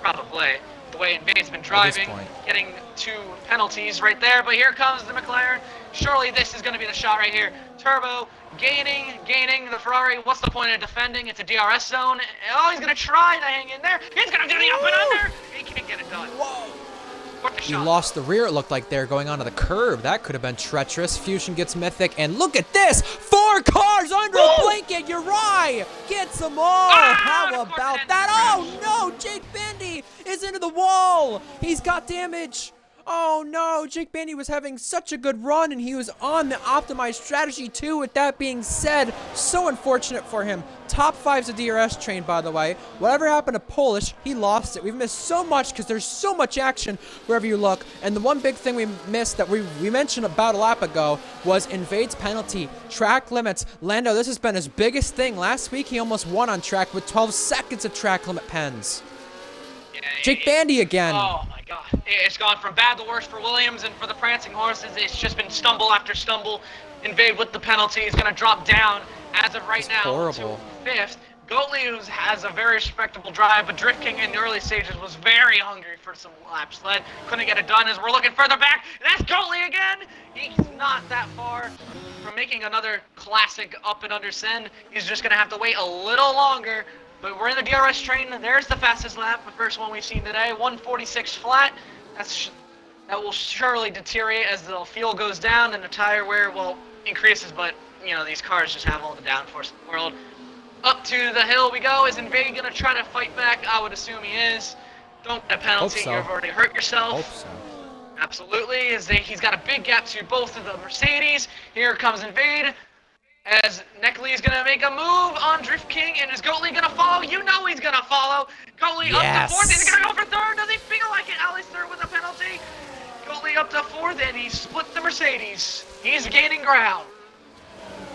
Probably. The way Invade's been driving, getting 2 penalties right there. But here comes the McLaren. Surely this is going to be the shot right here. Turbo gaining the Ferrari. What's the point of defending? It's a DRS zone. Oh, he's going to try to hang in there. He's going to do the up and under. He can't get it done. Whoa. He lost the rear, it looked like there, going onto the curb. That could have been treacherous. Fusion gets Mythic, and look at this! 4 cars under a blanket! Uri gets them all! How about that? Oh no! Jake Bandy is into the wall! He's got damage! Oh no, Jake Bandy was having such a good run, and he was on the optimized strategy too. With that being said, so unfortunate for him. Top 5's a DRS train, by the way. Whatever happened to Polish, he lost it. We've missed so much because there's so much action wherever you look. And the one big thing we missed that we mentioned about a lap ago was Invade's penalty. Track limits. Lando, this has been his biggest thing. Last week, he almost won on track with 12 seconds of track limit pens. Jake Bandy again. Oh my god. It's gone from bad to worse for Williams, and for the prancing horses, it's just been stumble after stumble. Invade with the penalty is going to drop down as of right now to 5th. Goatley, who has a very respectable drive, but Drift King in the early stages was very hungry for some laps led. Couldn't get it done as we're looking further back. And that's Goatley again. He's not that far from making another classic up and under send. He's just going to have to wait a little longer. But we're in the DRS train. There's the fastest lap, the first one we've seen today, 146 flat. That will surely deteriorate as the fuel goes down and the tire wear will increases. But you know, these cars just have all the downforce in the world. Up to the hill we go. Is Invade gonna try to fight back? I would assume he is. Don't get a penalty. Hope so. You've already hurt yourself. Hope so. Absolutely. He's got a big gap to both of the Mercedes. Here comes Invade. As Neckley is going to make a move on Drift King, and is Goatley going to follow? You know he's going to follow. Goatley up to 4th. Is he going to go for 3rd? Does he feel like it? Ali's 3rd with a penalty. Goatley up to 4th, and he split the Mercedes. He's gaining ground.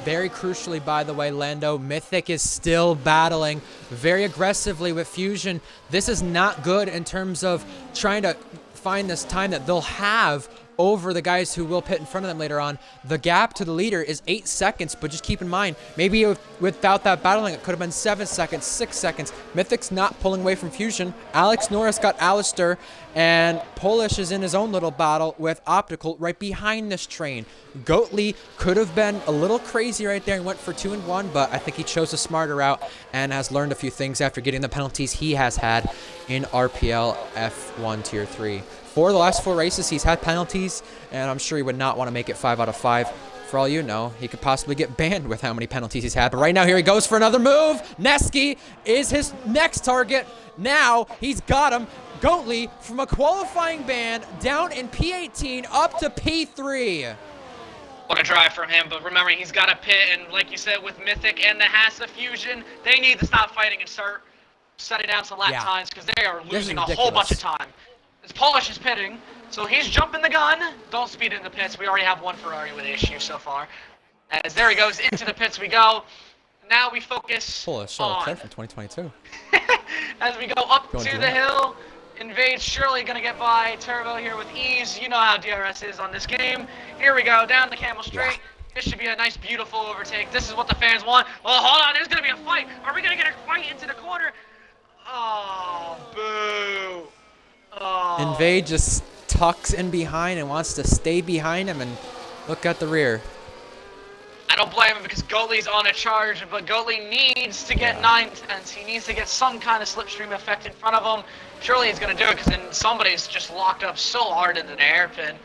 Very crucially, by the way, Lando, Mythic is still battling very aggressively with Fusion. This is not good in terms of trying to find this time that they'll have over the guys who will pit in front of them later on. The gap to the leader is 8 seconds, but just keep in mind, maybe without that battling, it could have been 7 seconds, 6 seconds. Mythic's not pulling away from Fusion. Alex Norris got Alistair, and Polish is in his own little battle with Optical right behind this train. Goatley could have been a little crazy right there and went for 2 and 1, but I think he chose a smarter route and has learned a few things after getting the penalties he has had in RPL F1 Tier 3. For the last 4 races, he's had penalties, and I'm sure he would not want to make it 5 out of 5. For all you know, he could possibly get banned with how many penalties he's had. But right now, here he goes for another move. Neski is his next target. Now, he's got him. Goatley from a qualifying ban down in P18 up to P3. What a drive from him, but remember, he's got a pit, and like you said, with Mythic and the Hassa Fusion, they need to stop fighting and start setting down some lap times, because they are losing a whole bunch of time. This Polish is pitting, so he's jumping the gun. Don't speed in the pits. We already have one Ferrari with issues so far. As there he goes, into the pits we go. Now we focus Polish on... from 2022. As we go up to the hill, Invade's surely going to get by Turbo here with ease. You know how DRS is on this game. Here we go, down the Camel Straight. Yeah. This should be a nice, beautiful overtake. This is what the fans want. Well, hold on, there's going to be a fight. Are we going to get a fight into the corner? Oh, boo. Oh. Invade just tucks in behind and wants to stay behind him and look at the rear. I don't blame him because Goatley's on a charge, but Goatley needs to get 9/10. He needs to get some kind of slipstream effect in front of him. Surely he's going to do it because then somebody's just locked up so hard in the hairpin.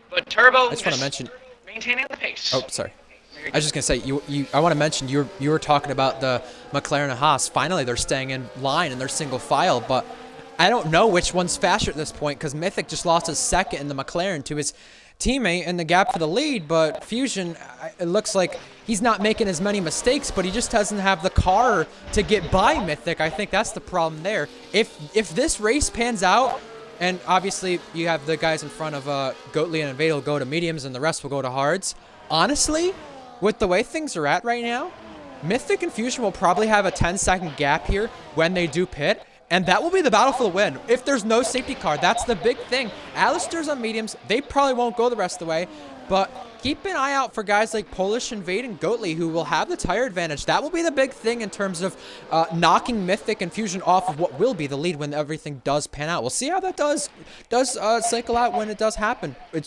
But Turbo I just want to mention. maintaining the pace. Oh, sorry. I was just gonna say I want to mention you were talking about the McLaren and Haas. Finally, they're staying in line and they're single file, but I don't know which one's faster at this point because Mythic just lost his second in the McLaren to his teammate in the gap for the lead. But Fusion, it looks like he's not making as many mistakes, but he just doesn't have the car to get by Mythic. I think that's the problem there. If this race pans out, and obviously you have the guys in front of Goatley and Invade will go to mediums and the rest will go to hards. Honestly, with the way things are at right now, Mythic and Fusion will probably have a 10-second gap here when they do pit, and that will be the battle for the win. If there's no safety car, that's the big thing. Alistair's on mediums. They probably won't go the rest of the way, but keep an eye out for guys like Polish, Invade, and Goatley who will have the tire advantage. That will be the big thing in terms of knocking Mythic and Fusion off of what will be the lead when everything does pan out. We'll see how that does cycle out when it does happen. We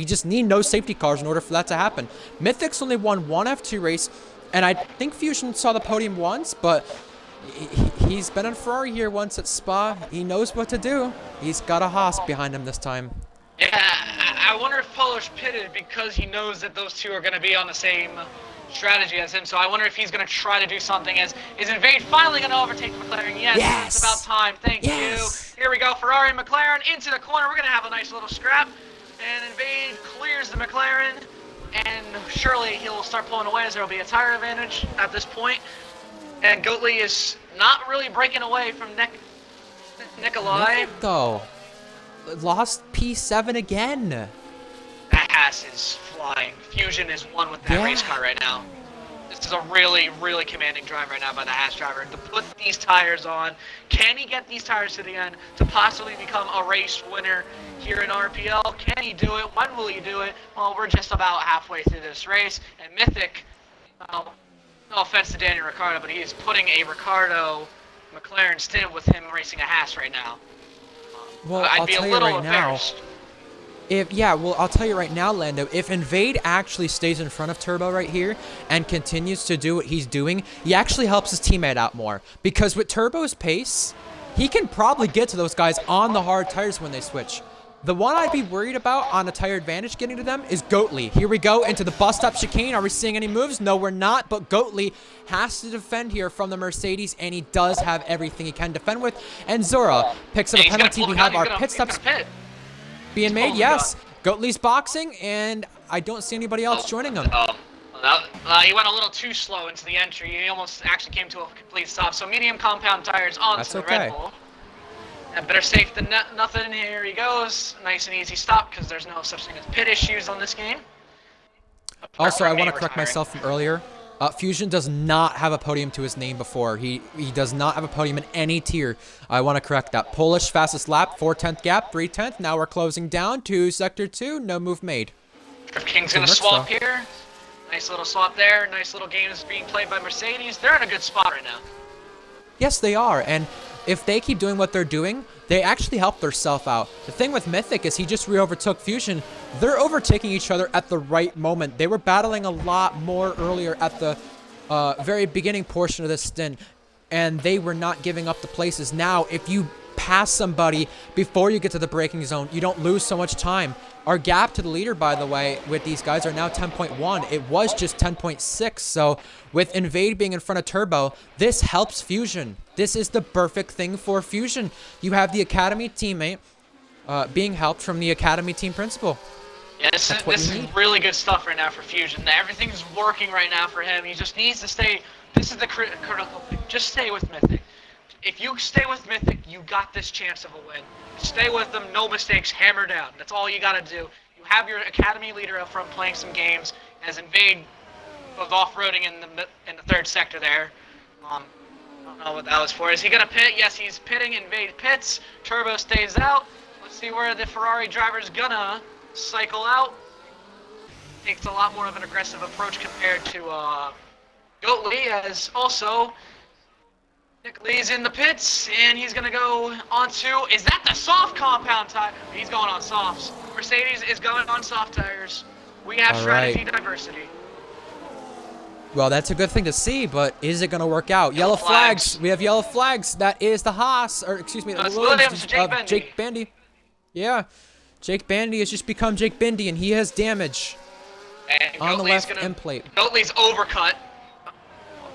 just need no safety cars in order for that to happen. Mythic's only won one F2 race, and I think Fusion saw the podium once, but he's been on Ferrari here once at Spa. He knows what to do. He's got a Haas behind him this time. Yeah, I wonder if Polish pitted because he knows that those two are going to be on the same strategy as him. So I wonder if he's going to try to do something. Is Invade finally going to overtake McLaren? Yes, it's about time. Thank you. Here we go. Ferrari and McLaren into the corner. We're going to have a nice little scrap. And Invade clears the McLaren. And surely he'll start pulling away as there will be a tire advantage at this point. And Goatley is not really breaking away from Nikolai. Though. Lost P7 again. That Haas is flying. Fusion is one with that race car right now. This is a really, really commanding drive right now by the Haas driver to put these tires on. Can he get these tires to the end to possibly become a race winner here in RPL? Can he do it? When will he do it? Well, we're just about halfway through this race, and Mythic, no offense to Daniel Ricciardo, but he is putting a Ricciardo McLaren stint with him racing a Haas right now. Well, I'd be a little embarrassed. I'll tell you right now, Lando, if Invade actually stays in front of Turbo right here and continues to do what he's doing, he actually helps his teammate out more. Because with Turbo's pace, he can probably get to those guys on the hard tires when they switch. The one I'd be worried about on a tire advantage getting to them is Goatley. Here we go into the bus stop chicane. Are we seeing any moves? No, we're not, but Goatley has to defend here from the Mercedes, and he does have everything he can defend with. And Zora picks up a penalty. We have our pit stops being made, yes. Goatley's boxing, and I don't see anybody else joining him. He went a little too slow into the entry. He almost actually came to a complete stop. So medium compound tires onto the Red Bull. Better safe than nothing. Here he goes. Nice and easy stop because there's no such thing as pit issues on this game. Also, I want to correct myself from earlier. Fusion does not have a podium to his name before. He does not have a podium in any tier. I want to correct that. Polish fastest lap, 4/10 gap, 3/10. Now we're closing down to Sector 2. No move made. King's going to swap here. Nice little swap there. Nice little game is being played by Mercedes. They're in a good spot right now. Yes, they are. And if they keep doing what they're doing, they actually help themselves out. The thing with Mythic is he just re-overtook Fusion. They're overtaking each other at the right moment. They were battling a lot more earlier at the very beginning portion of this stint, and they were not giving up the places. Now, if you pass somebody before you get to the braking zone, you don't lose so much time. Our gap to the leader, by the way, with these guys are now 10.1. It was just 10.6. So with Invade being in front of Turbo, this helps Fusion. This is the perfect thing for Fusion. You have the Academy teammate being helped from the Academy team principal. Yeah, this is really good stuff right now for Fusion. Everything's working right now for him. He just needs to stay. This is the critical thing. Just stay with Mythic. If you stay with Mythic, you got this chance of a win. Stay with them, no mistakes, hammer down. That's all you gotta do. You have your Academy leader up front playing some games, as Invade was off-roading in the third sector there. I don't know what that was for. Is he gonna pit? Yes, he's pitting. Invade pits. Turbo stays out. Let's see where the Ferrari driver's gonna cycle out. Takes a lot more of an aggressive approach compared to Goatley, as also Nick Lee's in the pits, and he's going to go onto, is that the soft compound tire? He's going on softs. Mercedes is going on soft tires. We have strategy diversity. Well, that's a good thing to see, but is it going to work out? Yellow flags. We have yellow flags. That is the Haas, or excuse me, It's Williams, Jake Bandy. Yeah, Jake Bandy has just become Jake Bandy, and he has damage And on the Goatley's left end plate. Goatley's overcut.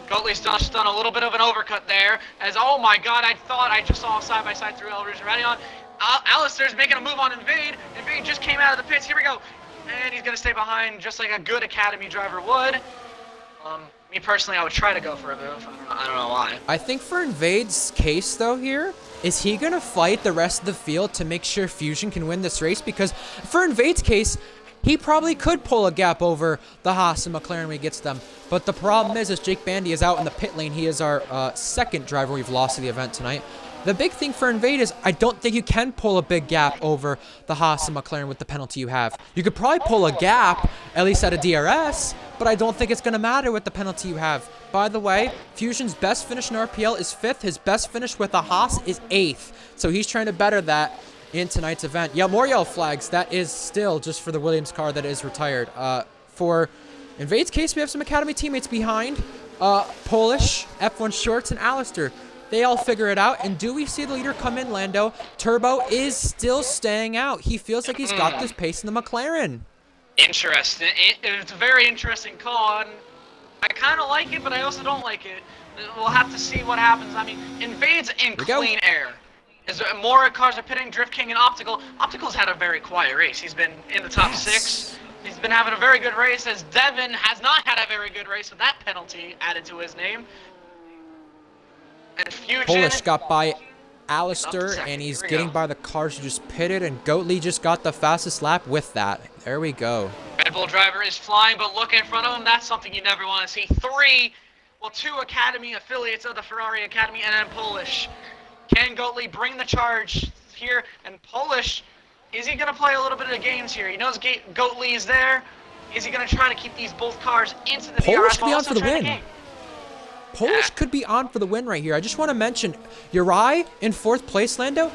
Goatley's just done a little bit of an overcut there. As, oh my god, I thought I just saw a side-by-side through Eldridge ready on. Alistair's making a move on Invade. Invade just came out of the pits. Here we go. And he's going to stay behind just like a good Academy driver would. Me personally, I would try to go for a move. I don't know why. I think for Invade's case, though, here, is he going to fight the rest of the field to make sure Fusion can win this race? Because for Invade's case, he probably could pull a gap over the Haas and McLaren when he gets them. But the problem is Jake Bandy is out in the pit lane. He is our second driver we've lost to the event tonight. The big thing for Invade is I don't think you can pull a big gap over the Haas and McLaren with the penalty you have. You could probably pull a gap, at least at a DRS, but I don't think it's going to matter with the penalty you have. By the way, Fusion's best finish in RPL is 5th. His best finish with the Haas is 8th. So he's trying to better that in tonight's event. Yeah, more yellow flags. That is still just for the Williams car that is retired. For Invade's case, we have some Academy teammates behind. Polish, F1 Shorts, and Alistair. They all figure it out. And do we see the leader come in, Lando? Turbo is still staying out. He feels like he's got this pace in the McLaren. Interesting. It's a very interesting call. And I kind of like it, but I also don't like it. We'll have to see what happens. I mean, Invade's in clean air. As more cars are pitting, Drift King and Optical. Optical's had a very quiet race. He's been in the top 6. He's been having a very good race, as Devin has not had a very good race with that penalty added to his name. And Fusion... Polish got by Alistair, and he's getting by the cars who just pitted, and Goatley just got the fastest lap with that. There we go. Red Bull driver is flying, but look in front of him. That's something you never want to see. 2 Academy affiliates of the Ferrari Academy, and then Polish. Can Goatley bring the charge here? And Polish, is he going to play a little bit of games here? He knows Goatley is there. Is he going to try to keep these both cars into the Polish DRS? could be on for the win. Polish could be on for the win right here. I just want to mention, Uri in 4th place, Lando.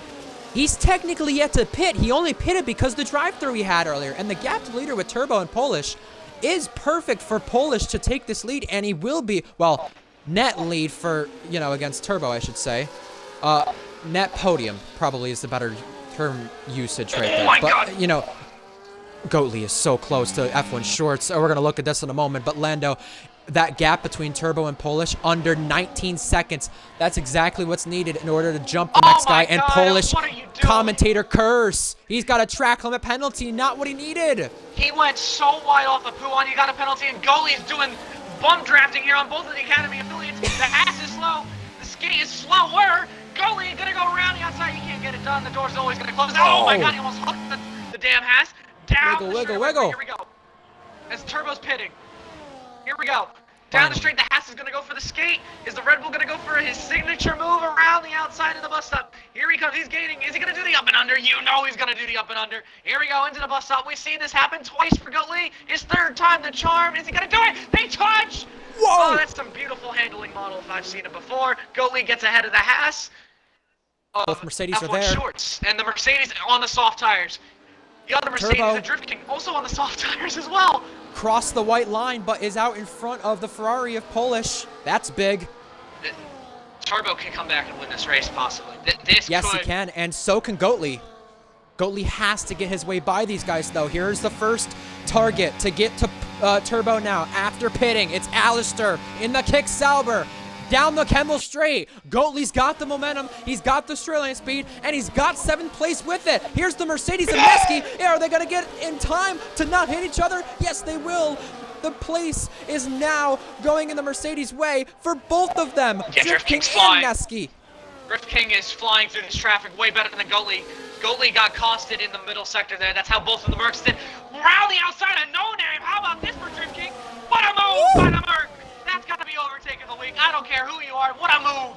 He's technically yet to pit. He only pitted because the drive-through he had earlier. And the gap to leader with Turbo and Polish is perfect for Polish to take this lead. And he will be, well, net lead for, against Turbo, I should say. Net podium probably is the better term usage right there. But, Goatley is so close to F1 Shorts. We're going to look at this in a moment. But Lando, that gap between Turbo and Polish, under 19 seconds. That's exactly what's needed in order to jump the next guy. And Polish commentator curse. He's got a track limit penalty, not what he needed. He went so wide off of Puan, he got a penalty, and Goatley's doing bump drafting here on both of the Academy affiliates. The ass is slow, the skate is slower. Goatley gonna go around the outside, he can't get it done, the door's always gonna close. Oh my god, he almost hooked the damn Haas. Down Wiggle. Here we go. As Turbo's pitting. Here we go. Down the straight, the Haas is going to go for the skate. Is the Red Bull going to go for his signature move around the outside of the bus stop? Here he comes. He's gaining. Is he going to do the up and under? You know he's going to do the up and under. Here we go into the bus stop. We've seen this happen twice for Goatley. His 3rd time the charm. Is he going to do it? They touch! Whoa! Oh, that's some beautiful handling model if I've seen it before. Goatley gets ahead of the Haas. Both Mercedes F1 are there. Shorts. And the Mercedes on the soft tires. The other Mercedes, Turbo. the Drift King, also on the soft tires as well. Crossed the white line, but is out in front of the Ferrari of Polish. That's big. Turbo can come back and win this race, possibly. Yes, he can, and so can Goatley. Goatley has to get his way by these guys, though. Here's the first target to get to Turbo now. After pitting, it's Alistair in the kick Sauber. Down the Kemmel straight. Goatley's got the momentum. He's got the straight line speed, and he's got 7th place with it. Here's the Mercedes and Meski. Are they going to get in time to not hit each other? Yes, they will. The place is now going in the Mercedes way for both of them. Yeah, Drift King flying. and Meski. Drift King is flying through this traffic way better than Goatley. Goatley got costed in the middle sector there. That's how both of the Mercs did. Round the outside of No Name. How about this for Drift King? What a move by the Merc. That's got to be overtake of the week. I don't care who you are. What a move.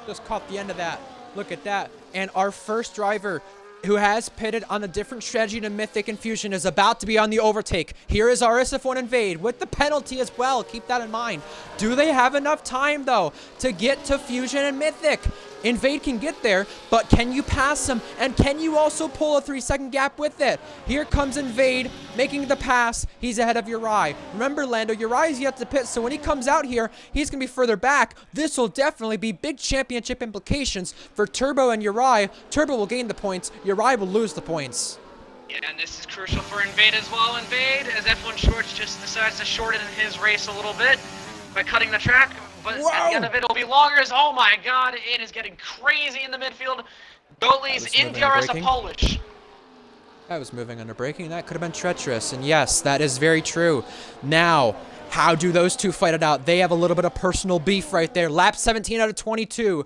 Just caught the end of that. Look at that. And our first driver who has pitted on a different strategy to Mythic and Fusion is about to be on the overtake. Here is our SF1 Invade with the penalty as well. Keep that in mind. Do they have enough time, though, to get to Fusion and Mythic? Invade can get there, but can you pass him? And can you also pull a 3-second gap with it? Here comes Invade, making the pass. He's ahead of Uri. Remember, Lando, Uri is yet to pit, so when he comes out here, he's going to be further back. This will definitely be big championship implications for Turbo and Uri. Turbo will gain the points. Uri will lose the points. Yeah, and this is crucial for Invade as well. Invade, as F1 Shorts just decides to shorten his race a little bit by cutting the track, but Whoa. at the end of it, it'll be longer. Oh my god, it is getting crazy in the midfield. Goatley's in DRS a Polish. I was moving under braking. That could have been treacherous, and yes, that is very true. Now, how do those two fight it out? They have a little bit of personal beef right there. Lap 17 out of 22.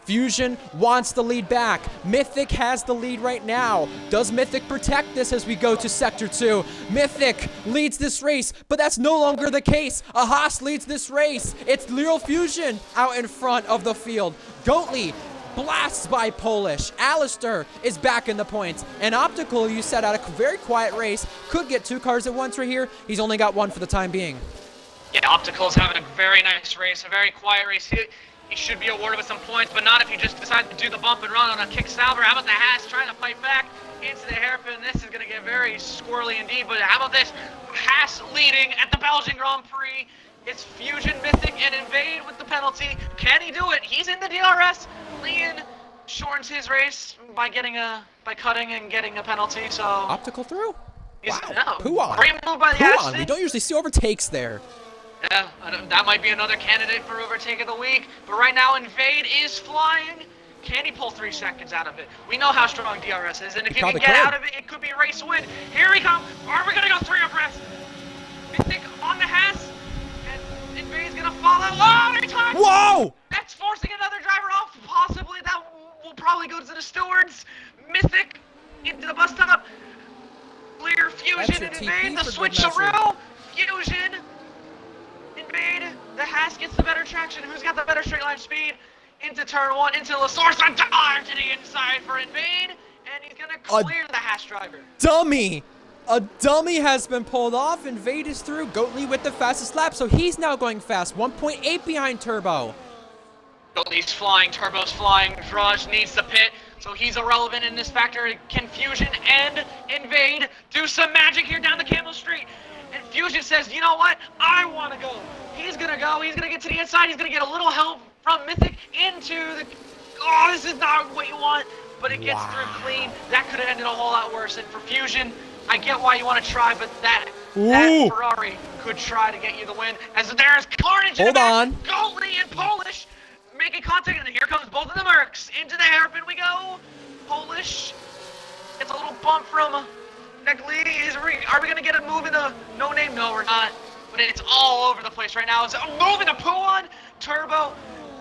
Fusion wants the lead back. Mythic has the lead right now. Does Mythic protect this as we go to Sector 2? Mythic leads this race, but that's no longer the case. A Haas leads this race. It's Real Fusion out in front of the field. Goatley blasts by Polish. Alistair is back in the points. And Optical, you said, out a very quiet race, could get 2 cars at once right here. He's only got 1 for the time being. Yeah, Optical's having a very nice race, a very quiet race. He should be awarded with some points, but not if you just decide to do the bump and run on a kick salver. How about the Haas trying to fight back into the hairpin? This is going to get very squirrely indeed, but how about this? Haas leading at the Belgian Grand Prix. It's Fusion, Mythic, and Invade with the penalty. Can he do it? He's in the DRS. Leon shortens his race by cutting and getting a penalty, so... Optical through? Wow. Puan. Great move by the Haas. We don't usually see overtakes there. Yeah, that might be another candidate for overtake of the week. But right now, Invade is flying. Can he pull 3 seconds out of it? We know how strong DRS is, and if you can get out of it, it could be a race win. Here he comes. Are we going to go 3 abreast? Mythic on the Haas, and Invade's going to follow. Oh, they touched! Whoa! That's forcing another driver off. Possibly that will probably go to the stewards. Mythic into the bus stop. Clear Fusion and Invade. The switcheroo. Fusion. Invade, the Haas gets the better traction. Who's got the better straight line speed? Into turn 1, into the source, a dive to the inside for Invade, and he's gonna clear the Haas driver. Dummy! A dummy has been pulled off. Invade is through. Goatley with the fastest lap, so he's now going fast. 1.8 behind Turbo. Goatley's flying, Turbo's flying. Drudge needs the pit, so he's irrelevant in this factor. Can Fusion and Invade do some magic here down the Camel Street? And Fusion says, you know what? I want to go. He's going to go. He's going to get to the inside. He's going to get a little help from Mythic into the... Oh, this is not what you want. But it gets through clean. That could have ended a whole lot worse. And for Fusion, I get why you want to try, but that Ferrari could try to get you the win. As there's carnage in the back. Goatley and Polish making contact. And here comes both of the Mercs. Into the hairpin we go. Polish gets a little bump from... Are we going to get a move in the no-name? No, we're not. But it's all over the place right now. It's a move in the Puan. Turbo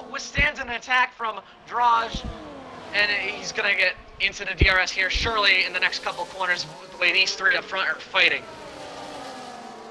withstands an attack from Draj. And he's going to get into the DRS here, surely, in the next couple corners, the way these 3 up front are fighting.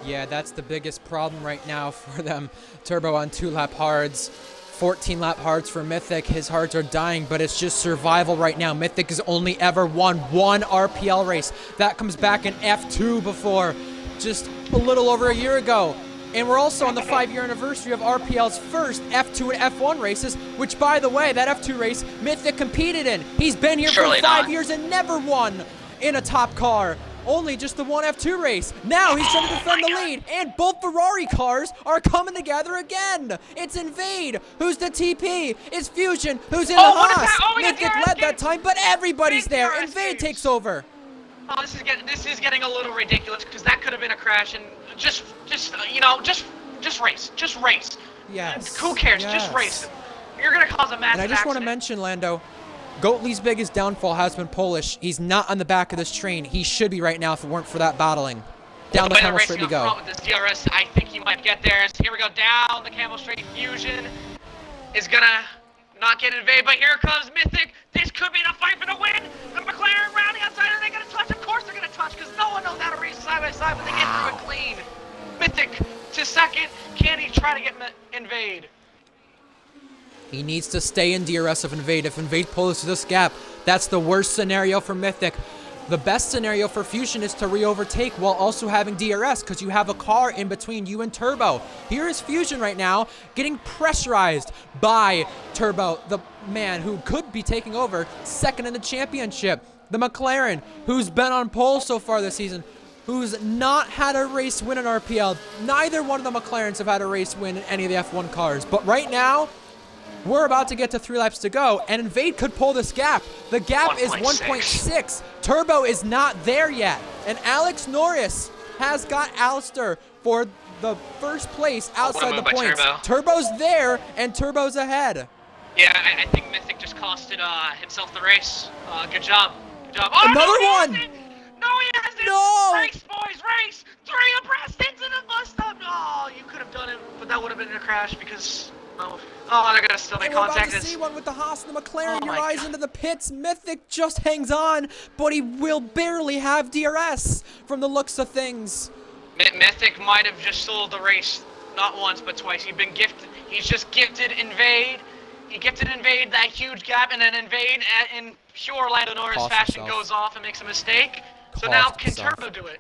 Yeah, that's the biggest problem right now for them. Turbo on 2-lap hards. 14-lap hards for Mythic. His hards are dying, but it's just survival right now. Mythic has only ever won 1 RPL race. That comes back in F2 before, just a little over a year ago. And we're also on the 5-year anniversary of RPL's first F2 and F1 races, which, by the way, that F2 race, Mythic competed in. He's been here for 5 years and never won in a top car. Only just the 1 F2 race. Now he's trying to defend the lead, and both Ferrari cars are coming together again. It's Invade, who's the TP. It's Fusion, who's in the Haas. Mythic led that time, but everybody's there. Invade takes over. Oh, this is getting a little ridiculous because that could have been a crash, and just race. Yes. Who cares? Yes. Just race. You're gonna cause a massive accident. And I just want to mention, Lando, Goatley's biggest downfall has been Polish. He's not on the back of this train. He should be right now if it weren't for that battling. Down the Camel Straight we go. With this DRS, I think he might get there. So here we go, down the Camel Straight. Fusion is gonna not get invaded, but here comes Mythic. This could be the fight for the win. The McLaren round the outside. Are they gonna touch? Of course they're gonna touch, because no one knows how to race side by side, but they get through it clean. Mythic to second. Can he try to get invade? He needs to stay in DRS of Invade. If Invade pulls to this gap, that's the worst scenario for Mythic. The best scenario for Fusion is to re-overtake while also having DRS because you have a car in between you and Turbo. Here is Fusion right now getting pressurized by Turbo, the man who could be taking over second in the championship. The McLaren, who's been on pole so far this season, who's not had a race win in RPL. Neither one of the McLarens have had a race win in any of the F1 cars. But right now, we're about to get to 3 laps to go, and Invade could pull this gap. The gap is 1.6. Turbo is not there yet. And Alex Norris has got Alistair for the first place outside the points. Turbo's there, and Turbo's ahead. Yeah, I think Mythic just costed himself the race. Good job. Good job. Oh, Another no, one! No, he hasn't! No! Race, boys, race! 3 abreast into the bus stop! Oh, you could have done it, but that would have been a crash because... Oh, they're gonna still make contact. We're about to see one with the Haas and the McLaren. Your eyes into the pits. Mythic just hangs on, but he will barely have DRS from the looks of things. Mythic might have just sold the race not once but twice. He's just gifted Invade. He gifted Invade that huge gap, and then Invade in pure Lando Norris fashion goes off and makes a mistake. So now can Turbo do it?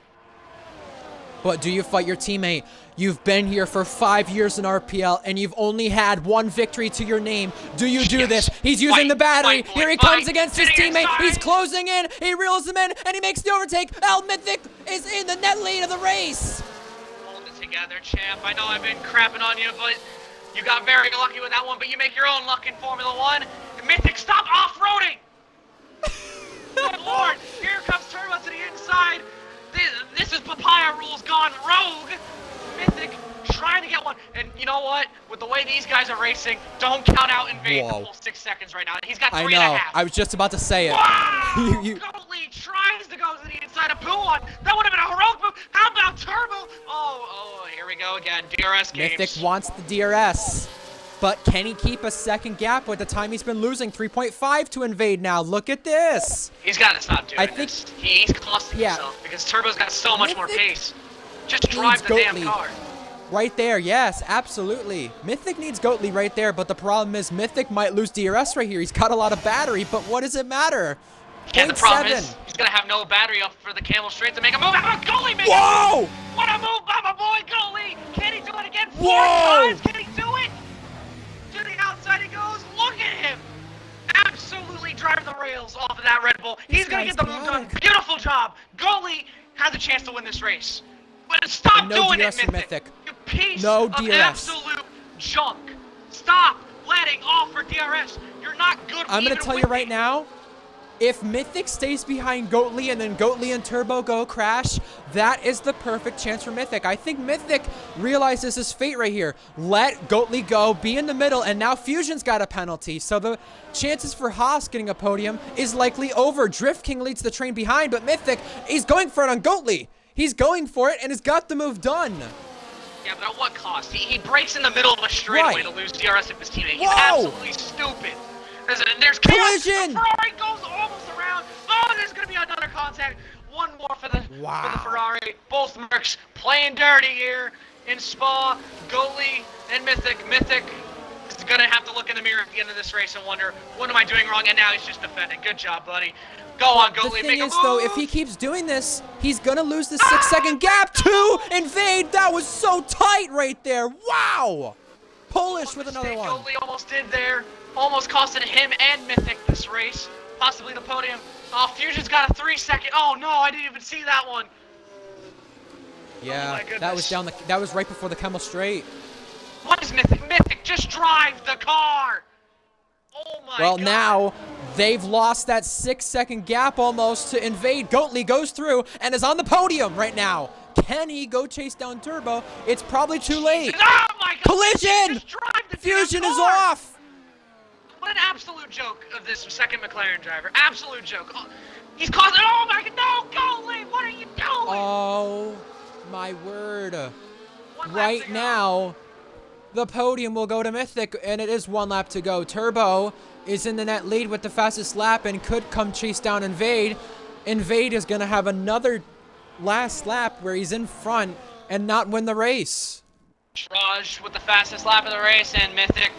But do you fight your teammate? You've been here for 5 years in RPL, and you've only had 1 victory to your name. Do you do this? He's using the battery. Here he comes against his teammate. He's closing in. He reels him in, and he makes the overtake. El Mythic is in the net lead of the race. Hold it together, champ. I know I've been crapping on you, but you got very lucky with that one. But you make your own luck in Formula 1. Mythic, stop off-roading! Good Lord, here comes Turbo to the inside. This is Papaya Rules gone rogue. Mythic trying to get one. And you know what? With the way these guys are racing, don't count out Invade the full 6 seconds right now. He's got 3.5. I know. I was just about to say it. Wow! Goatley tries to go to the inside of Poo1. That would have been a heroic move. How about Turbo? Oh, here we go again. DRS games. Mythic wants the DRS. But can he keep a second gap with the time he's been losing? 3.5 to Invade now. Look at this. He's got to stop doing this. He's costing himself because Turbo's got so much more pace. Just drive the damn car. Right there, yes, absolutely. Mythic needs Goatley right there, but the problem is Mythic might lose DRS right here. He's got a lot of battery, but what does it matter? Yeah, the problem is he's going to have no battery up for the Camel Straight to make a move. How about Goatley making Whoa! What a move by my boy Goatley! Can he do it again? 4 Whoa! times? Can he do it? To the outside he goes. Look at him. Absolutely driving the rails off of that Red Bull. He's going to get the move done. Beautiful job. Goatley has a chance to win this race. But stop doing it, Mythic. You piece of absolute junk. Stop letting off for DRS. You're not good. I'm going to tell you right now, if Mythic stays behind Goatley and then Goatley and Turbo go crash, that is the perfect chance for Mythic. I think Mythic realizes his fate right here. Let Goatley go, be in the middle, and now Fusion's got a penalty. So the chances for Haas getting a podium is likely over. Drift King leads the train behind, but Mythic is going for it on Goatley. He's going for it and has got the move done. Yeah, but at what cost? He breaks in the middle of a straightaway to lose DRS of his teammate. He's absolutely stupid. There's collision. The Ferrari goes almost around. Oh, there's going to be another contact. One more for the Ferrari. Both Mercs playing dirty here in Spa. Goatley and Mythic. Mythic is going to have to look in the mirror at the end of this race and wonder, what am I doing wrong? And now he's just defending. Good job, buddy. Go on, Goatley. The thing is, though, if he keeps doing this, he's going to lose the 6-second gap to Invade. That was so tight right there. Wow. Polish with another one. Goatley almost did there. Almost costed him and Mythic this race. Possibly the podium. Oh, Fusion's got a 3-second. Oh, no, I didn't even see that one. Yeah, that was that was right before the Camel Straight. What is Mythic? Mythic, just drive the car. Oh my God. Well, now they've lost that 6-second gap almost to Invade. Goatley goes through and is on the podium right now. Can he go chase down Turbo? It's probably too late. Oh my God. Collision! Fusion is off. What an absolute joke of this second McLaren driver. Absolute joke. Oh, he's causing. Oh my God. No, Goatley. What are you doing? Oh my word. Right now, the podium will go to Mythic, and it is 1 lap to go. Turbo is in the net lead with the fastest lap and could come chase down Invade. Invade is going to have another last lap where he's in front and not win the race. Raj with the fastest lap of the race, and Mythic,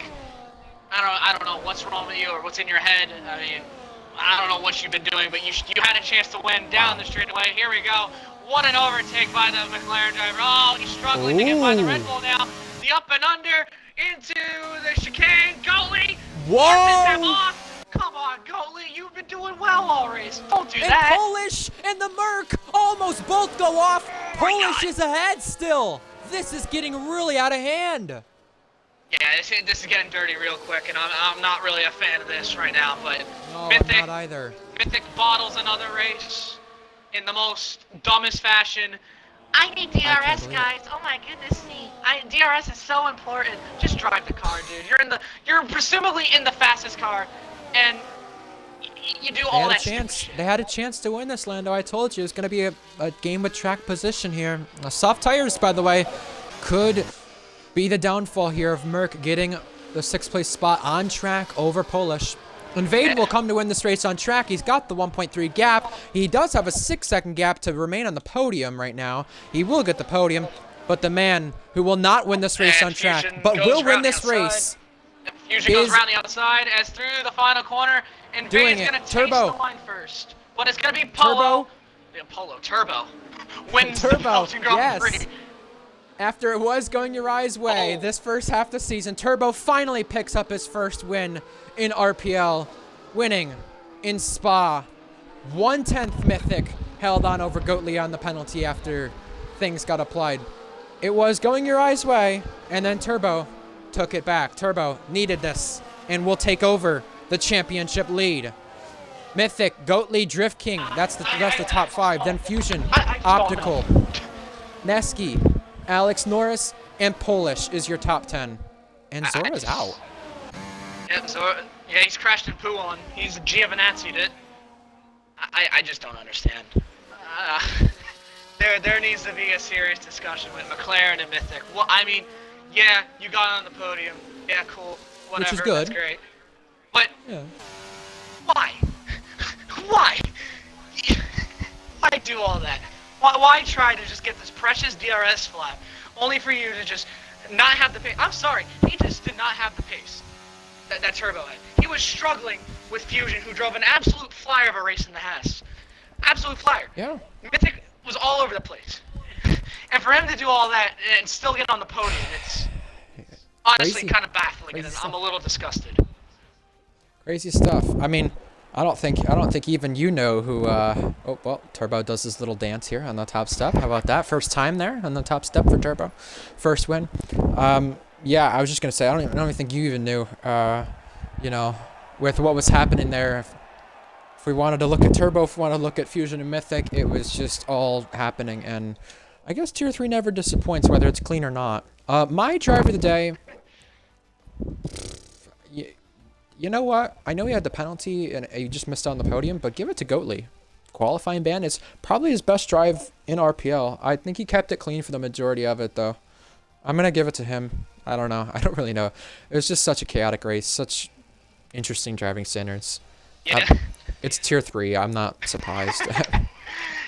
I don't know what's wrong with you or what's in your head. I mean, I don't know what you've been doing, but you had a chance to win down the straightaway. Here we go. What an overtake by the McLaren driver. Oh, he's struggling to get by the Red Bull now. The up and under into the chicane. Goalie forces him Whoa! off. Come on, Goalie. You've been doing well all race. Don't do And that. Polish and the Merc almost both go off. Oh my Polish God. is ahead still. This is getting really out of hand. Yeah, this is getting dirty real quick, and I'm not really a fan of this right now, but No, Mythic, I'm not either. Mythic bottles another race in the most dumbest fashion. I need can't DRS, believe it. guys. Oh my goodness me. DRS is so important. Just drive the car, dude. You're presumably in the fastest car, and you do They all had a that stupid chance. shit. They had a chance to win this, Lando. I told you it's going to be a game with track position here. Soft tires, by the way, could be the downfall here of Merc getting the 6th place spot on track over Polish. And Vade will come to win this race on track. He's got the 1.3 gap. He does have a 6-second gap to remain on the podium right now. He will get the podium, but the man who will not win this race And on track, Fusion but goes will win around the this outside. race, Fusion goes is around the outside as through the final corner, and doing Vade's it. gonna taste Turbo. the line first. But it's gonna be Polo. Turbo. Wins the Turbo, Belgian Grand yes. Prix. After it was going Uri's way, this first half of the season, Turbo finally picks up his first win in RPL, winning in Spa. 1/10 Mythic held on over Goatley on the penalty after things got applied. It was going Uri's way, and then Turbo took it back. Turbo needed this and will take over the championship lead. Mythic, Goatley, Drift King, that's the top 5. Then Fusion, I don't Optical, Neski, Alex Norris, and Polish is your top 10. And Zora's out. Yeah, so he's crashed and poo on. He's Giovinazzi'd it. I just don't understand. There needs to be a serious discussion with McLaren and Mythic. Well, I mean, yeah, you got on the podium. Yeah, cool. Whatever. Which is good. That's great. But Yeah. why? Why? Why do all that? Why try to just get this precious DRS flat, only for you to just not have the pace? I'm sorry, he just did not have the pace that Turbo had. He was struggling with Fusion, who drove an absolute flyer of a race in the Hess. Absolute flyer. Yeah. Mythic was all over the place. And for him to do all that and still get on the podium, it's honestly Crazy. kind of baffling, Crazy and stuff. I'm a little disgusted. Crazy stuff. I mean, I don't think even you know who. Oh well, Turbo does his little dance here on the top step. How about that? First time there on the top step for Turbo, first win. Yeah, I was just gonna say I don't even think you even knew. You know, with what was happening there. If we wanted to look at Turbo, if we wanted to look at Fusion and Mythic, it was just all happening. And I guess Tier 3 never disappoints, whether it's clean or not. My driver of the day. You know what? I know he had the penalty and he just missed out on the podium, but give it to Goatley. Qualifying ban is probably his best drive in RPL. I think he kept it clean for the majority of it, though. I'm going to give it to him. I don't know. I don't really know. It was just such a chaotic race, such interesting driving standards. Yeah. It's Tier 3. I'm not surprised.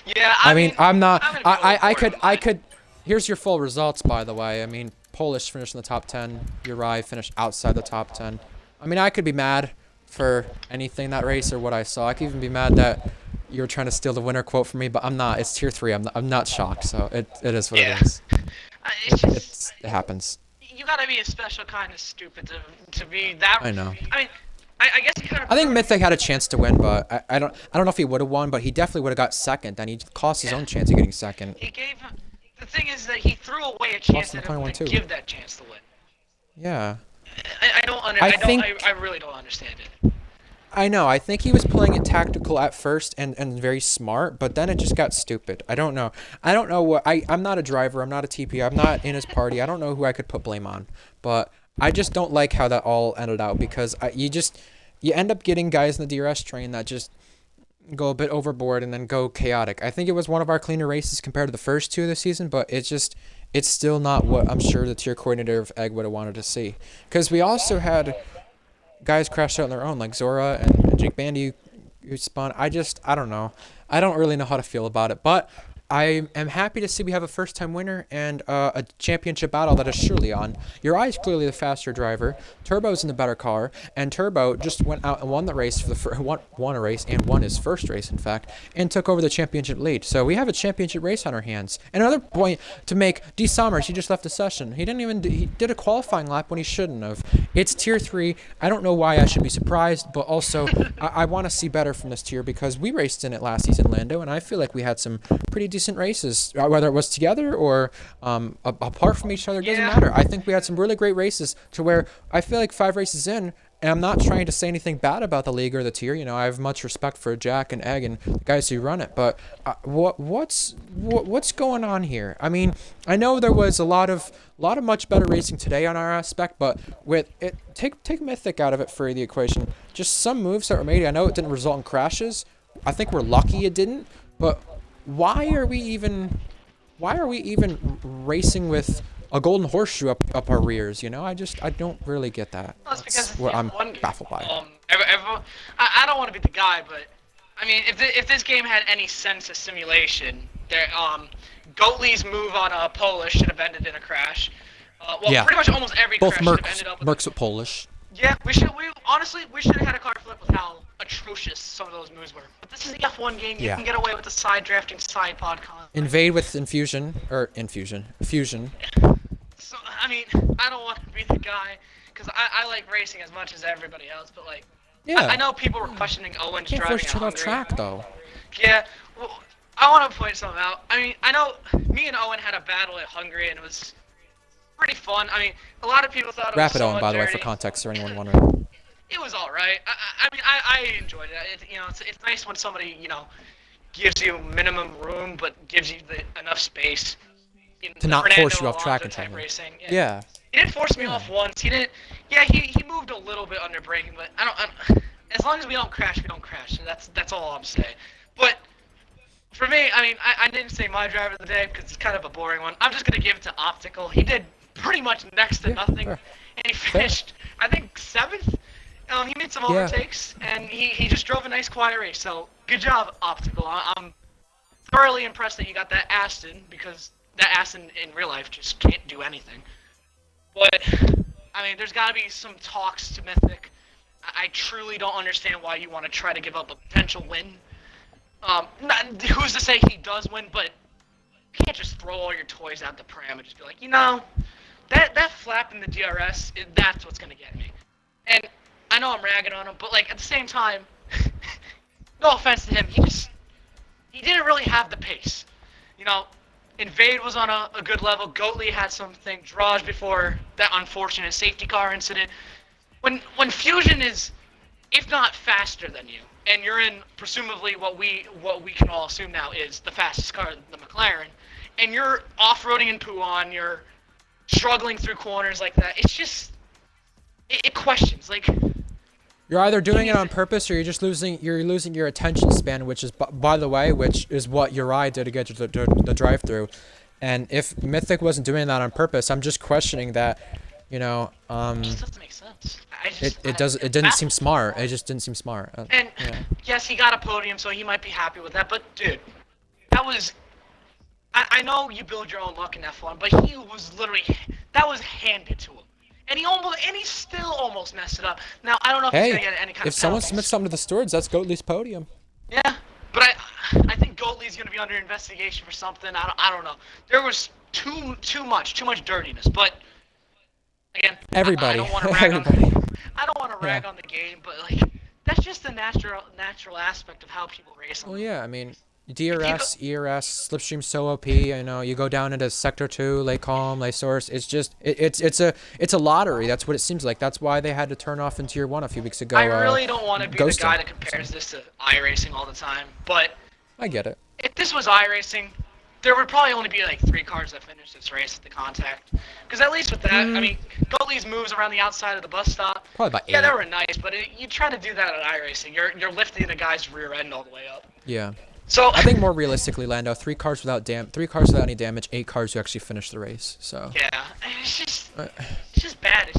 Yeah, I mean, I'm not. I'm gonna be a little I bored I with could. Here's your full results, by the way. I mean, Polish finished in the top 10. Uri finished outside the top 10. I mean, I could be mad for anything that race or what I saw. I could even be mad that you were trying to steal the winner quote from me, but I'm not. It's Tier 3. I'm not shocked. So it is what Yeah. it is. It's just It happens. you gotta be a special kind of stupid to be that. I know. I mean, I guess he kind of. I think Mythic had a chance to win, but I don't know if he would have won, but he definitely would have got second. And he cost his own chance of getting second. He gave him. The thing is that he threw away a chance him that the would 21 too. give that chance to win. Yeah. I really don't understand it. I know. I think he was playing it tactical at first and very smart, but then it just got stupid. I don't know. I don't know what I'm not a driver. I'm not a TP. I'm not in his party. I don't know who I could put blame on, but I just don't like how that all ended out because you end up getting guys in the DRS train that just go a bit overboard and then go chaotic. I think it was one of our cleaner races compared to the first two of the season, but it's still not what I'm sure the tier coordinator of Egg would have wanted to see. Because we also had guys crash out on their own, like Zora and Jake Bandy who spawned. I don't know. I don't really know how to feel about it. But I am happy to see we have a first-time winner and a championship battle that is surely on. Uri is clearly the faster driver. Turbo's in the better car, and Turbo just went out and won the race for the won a race and won his first race, in fact, and took over the championship lead. So we have a championship race on our hands. And another point to make: D. Summers, he just left the session. He didn't even he did a qualifying lap when he shouldn't have. It's tier 3. I don't know why I should be surprised, but also I want to see better from this tier because we raced in it last season, Lando, and I feel like we had some pretty decent races, whether it was together or apart from each other. It doesn't matter. I think we had some really great races to where I feel like 5 races in, and I'm not trying to say anything bad about the league or the tier. You know, I have much respect for Jack and Egg and the guys who run it. But what's going on here? I mean, I know there was a lot of much better racing today on our aspect, but with it, take Mythic out of it for the equation. Just some moves that were made. I know it didn't result in crashes. I think we're lucky it didn't. But why are we even racing with a golden horseshoe up our rears? You know, I don't really get that. Well, That's what I'm baffled by. I don't want to be the guy, but I mean, if this game had any sense of simulation, there Goatley's move on a Polish should have ended in a crash. Pretty much almost every Both crash should have ended up with Mercs with Polish. Yeah, we should have had a car flip with how atrocious some of those moves were. But this is the F1 game. You can get away with the side drafting, side pod con. Invade with fusion. Fusion. So I mean, I don't want to be the guy because I like racing as much as everybody else, but like, I know people were questioning Owen's Can't driving force at shit off Hungary. track though. Yeah, well, I want to point something out. I mean, I know me and Owen had a battle at Hungary, and it was pretty fun. I mean, a lot of people thought it was Rapid Owen, somewhat by the way, dirty. for context, for anyone wondering. It was all right. I mean, I enjoyed it. It's nice when somebody gives you minimum room, but gives you enough space. To not Fernando force you off track and Alonso type something. racing. Yeah. He didn't force me off once. He didn't. Yeah, he moved a little bit under braking, but I don't. As long as we don't crash, we don't crash. And that's all I'm saying. But for me, I mean, I didn't say my driver of the day because it's kind of a boring one. I'm just gonna give it to Optical. He did pretty much next to nothing, fair. and he finished, I think, 7th. He made some overtakes, and he just drove a nice quiet race. So good job, Optical. I'm thoroughly impressed that you got that Aston, because that Aston in real life just can't do anything. But I mean, there's got to be some talks to Mythic. I truly don't understand why you want to try to give up a potential win. Who's to say he does win, but you can't just throw all your toys out the pram and just be like, that flap in the DRS, that's what's going to get me. And I know I'm ragging on him, but like at the same time, no offense to him, he didn't really have the pace. Invade was on a good level. Goatley had something. Draj before that unfortunate safety car incident. When Fusion is, if not faster than you, and you're in presumably what we can all assume now is the fastest car, the McLaren, and you're off-roading in Puan, you're struggling through corners like that. It's just it questions like. You're either doing it on purpose or you're losing your attention span, which is, by the way, which is what Uri did to get to the drive-through. And if Mythic wasn't doing that on purpose, I'm just questioning that, It just doesn't make sense. It didn't seem smart. It just didn't seem smart. And yes, he got a podium, so he might be happy with that. But dude, that was. I know you build your own luck in F1, but he was that was handed to him. And he still almost messed it up. Now I don't know if he's gonna get any kind of. If someone penalties. submits something to the stewards, that's Goatley's podium. Yeah, but I think Goatley's gonna be under investigation for something. I don't know. There was too much dirtiness. But again, Everybody. I don't want to rag on the game, but like that's just the natural aspect of how people race. Well, yeah, I mean. DRS, ERS, Slipstream so OP. You go down into Sector 2, Lake Calm, Lake Source. It's just it's a lottery. That's what it seems like. That's why they had to turn off in Tier 1 a few weeks ago. I really don't want to be the guy that Ghosting. compares this to iRacing all the time, but I get it. if this was iRacing, there would probably only be like 3 cars that finished this race at the contact. Because at least with that, I mean, Goatley's moves around the outside of the bus stop. Probably about 8. Yeah, they were nice, but you try to do that at iRacing, you're lifting the guy's rear end all the way up. Yeah. So I think more realistically, Lando, 3 cars without any damage, 8 cars who actually finished the race. So. Yeah, it's just bad.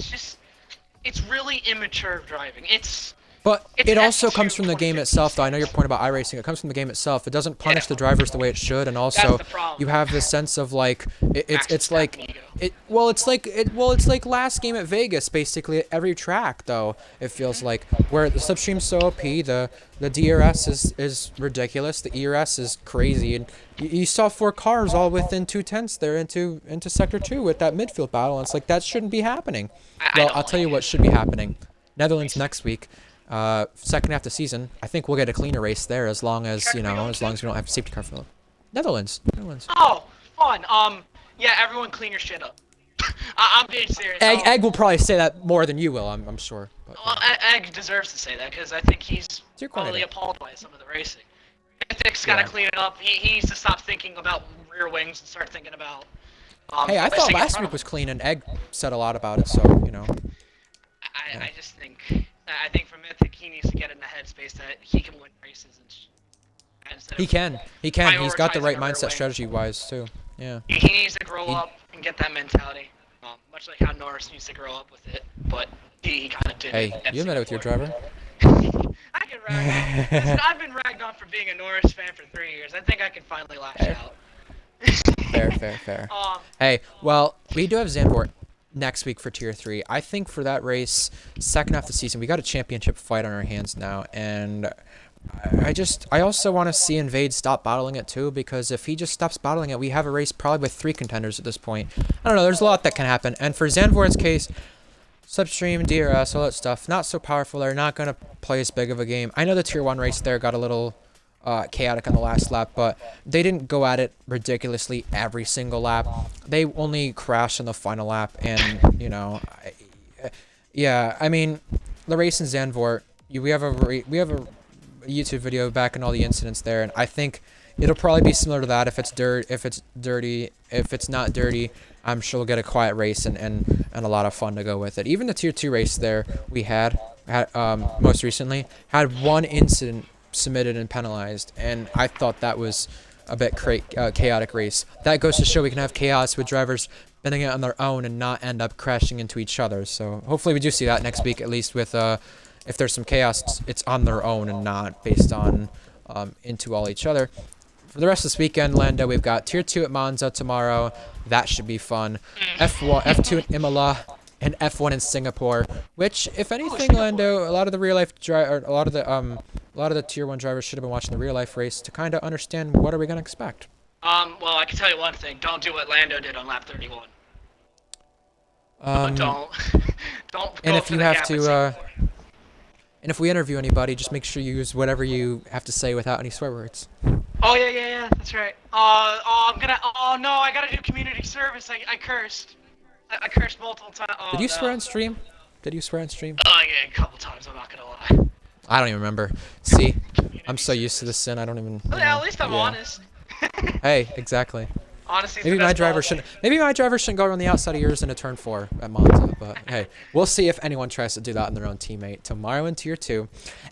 It's really immature driving. It's But It's it also F2 comes from the game 2050 itself, though. I know your point standard. about iRacing. It comes from the game itself. It doesn't punish Yeah. the drivers the way it should, and That's also the problem. you have this sense of like Max it's like Verstappen ego. it's like last game at Vegas, basically at every track, though. It feels like where the slipstream's so OP, the DRS is ridiculous, the ERS is crazy, and you saw 4 cars all within 2/10 there into sector 2 with that midfield battle, and it's like that shouldn't be happening. I Well, don't I'll tell you like what should be happening. Netherlands next week. Second half of the season, I think we'll get a cleaner race there as long as, you know, as long as we don't have a safety car fill. Netherlands. Oh, fun. Yeah, everyone clean your shit up. I'm being serious. Egg will probably say that more than you will, I'm sure. But, Well, Egg deserves to say that because I think he's your probably coordinator. appalled by some of the racing. Ethics got to Yeah. clean it up. He needs to stop thinking about rear wings and start thinking about. Hey, I thought racing in last front week of was him. clean, and Egg said a lot about it, so, you know. Yeah. I just think for Mythic he needs to get in the headspace that he can win races instead He of can. He can. He's got the prioritizing right a rear mindset wing. strategy-wise, too. Yeah. He needs to grow He- up and get that mentality. Much like how Norris needs to grow up with it, but he kind of did. Hey, at you met it with your Singapore. driver. I can rag on. Listen, I've been ragged on for being a Norris fan for 3 years. I think I can finally lash Fair. out. Fair. Um, Hey, well, we do have Zandvoort next week for Tier 3. I think for that race, second half of the season, we got a championship fight on our hands now, and I also want to see Invade stop bottling it too, because if he just stops bottling it, we have a race probably with 3 contenders at this point. I don't know, there's a lot that can happen, and for Zandvoort's case, Slipstream, DRS, all that stuff, not so powerful. They're not going to play as big of a game. I know the Tier 1 race there got a little chaotic on the last lap, but they didn't go at it ridiculously every single lap. They only crashed on the final lap, and, you know, yeah, I mean, the race in Zandvoort, we have a YouTube video back in all the incidents there, and I think it'll probably be similar to that. If it's dirty, if it's not dirty, I'm sure we'll get a quiet race and a lot of fun to go with it. Even the Tier 2 race there we had most recently had 1 incident submitted and penalized, and I thought that was a bit chaotic race. That goes to show we can have chaos with drivers bending it on their own and not end up crashing into each other. So hopefully we do see that next week, at least with if there's some chaos, it's on their own and not based on into all each other. For the rest of this weekend, Lando, we've got Tier 2 at Monza tomorrow. That should be fun. F2 in Imola, and F1 in Singapore. Which, if anything, Lando, a lot of the a lot of the Tier 1 drivers should have been watching the real life race to kind of understand what are we going to expect. well, I can tell you one thing. Don't do what Lando did on lap 31. Don't. Don't And go if for you the have gap at to, Singapore. and if we interview anybody, just make sure you use whatever you have to say without any swear words. Oh yeah, that's right. Oh no, I gotta do community service. I cursed. I cursed multiple times. Oh, Did you no. swear on stream? Did you swear on stream? Oh yeah, a couple times. I'm not gonna lie. I don't even remember. See, I'm so used to the sin. I don't even. Well, yeah, at least I'm yeah. honest. Hey, exactly. Honesty. Maybe my driver shouldn't. Maybe my driver shouldn't go around the outside of yours into turn 4 at Monza. But hey, we'll see if anyone tries to do that on their own teammate tomorrow in Tier 2.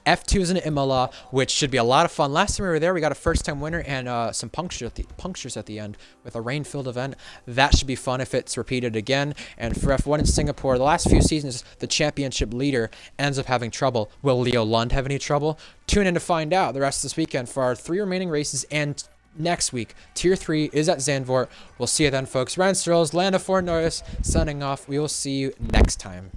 F2's in Imola, which should be a lot of fun. Last time we were there, we got a first-time winner and some punctures at the end with a rain-filled event. That should be fun if it's repeated again. And for F1 in Singapore, the last few seasons, the championship leader ends up having trouble. Will Leo Lund have any trouble? Tune in to find out the rest of this weekend for our 3 remaining races and next week. Tier 3 is at Zandvoort. We'll see you then, folks. Ryan Searles, Lando Ford Norris, signing off. We will see you next time.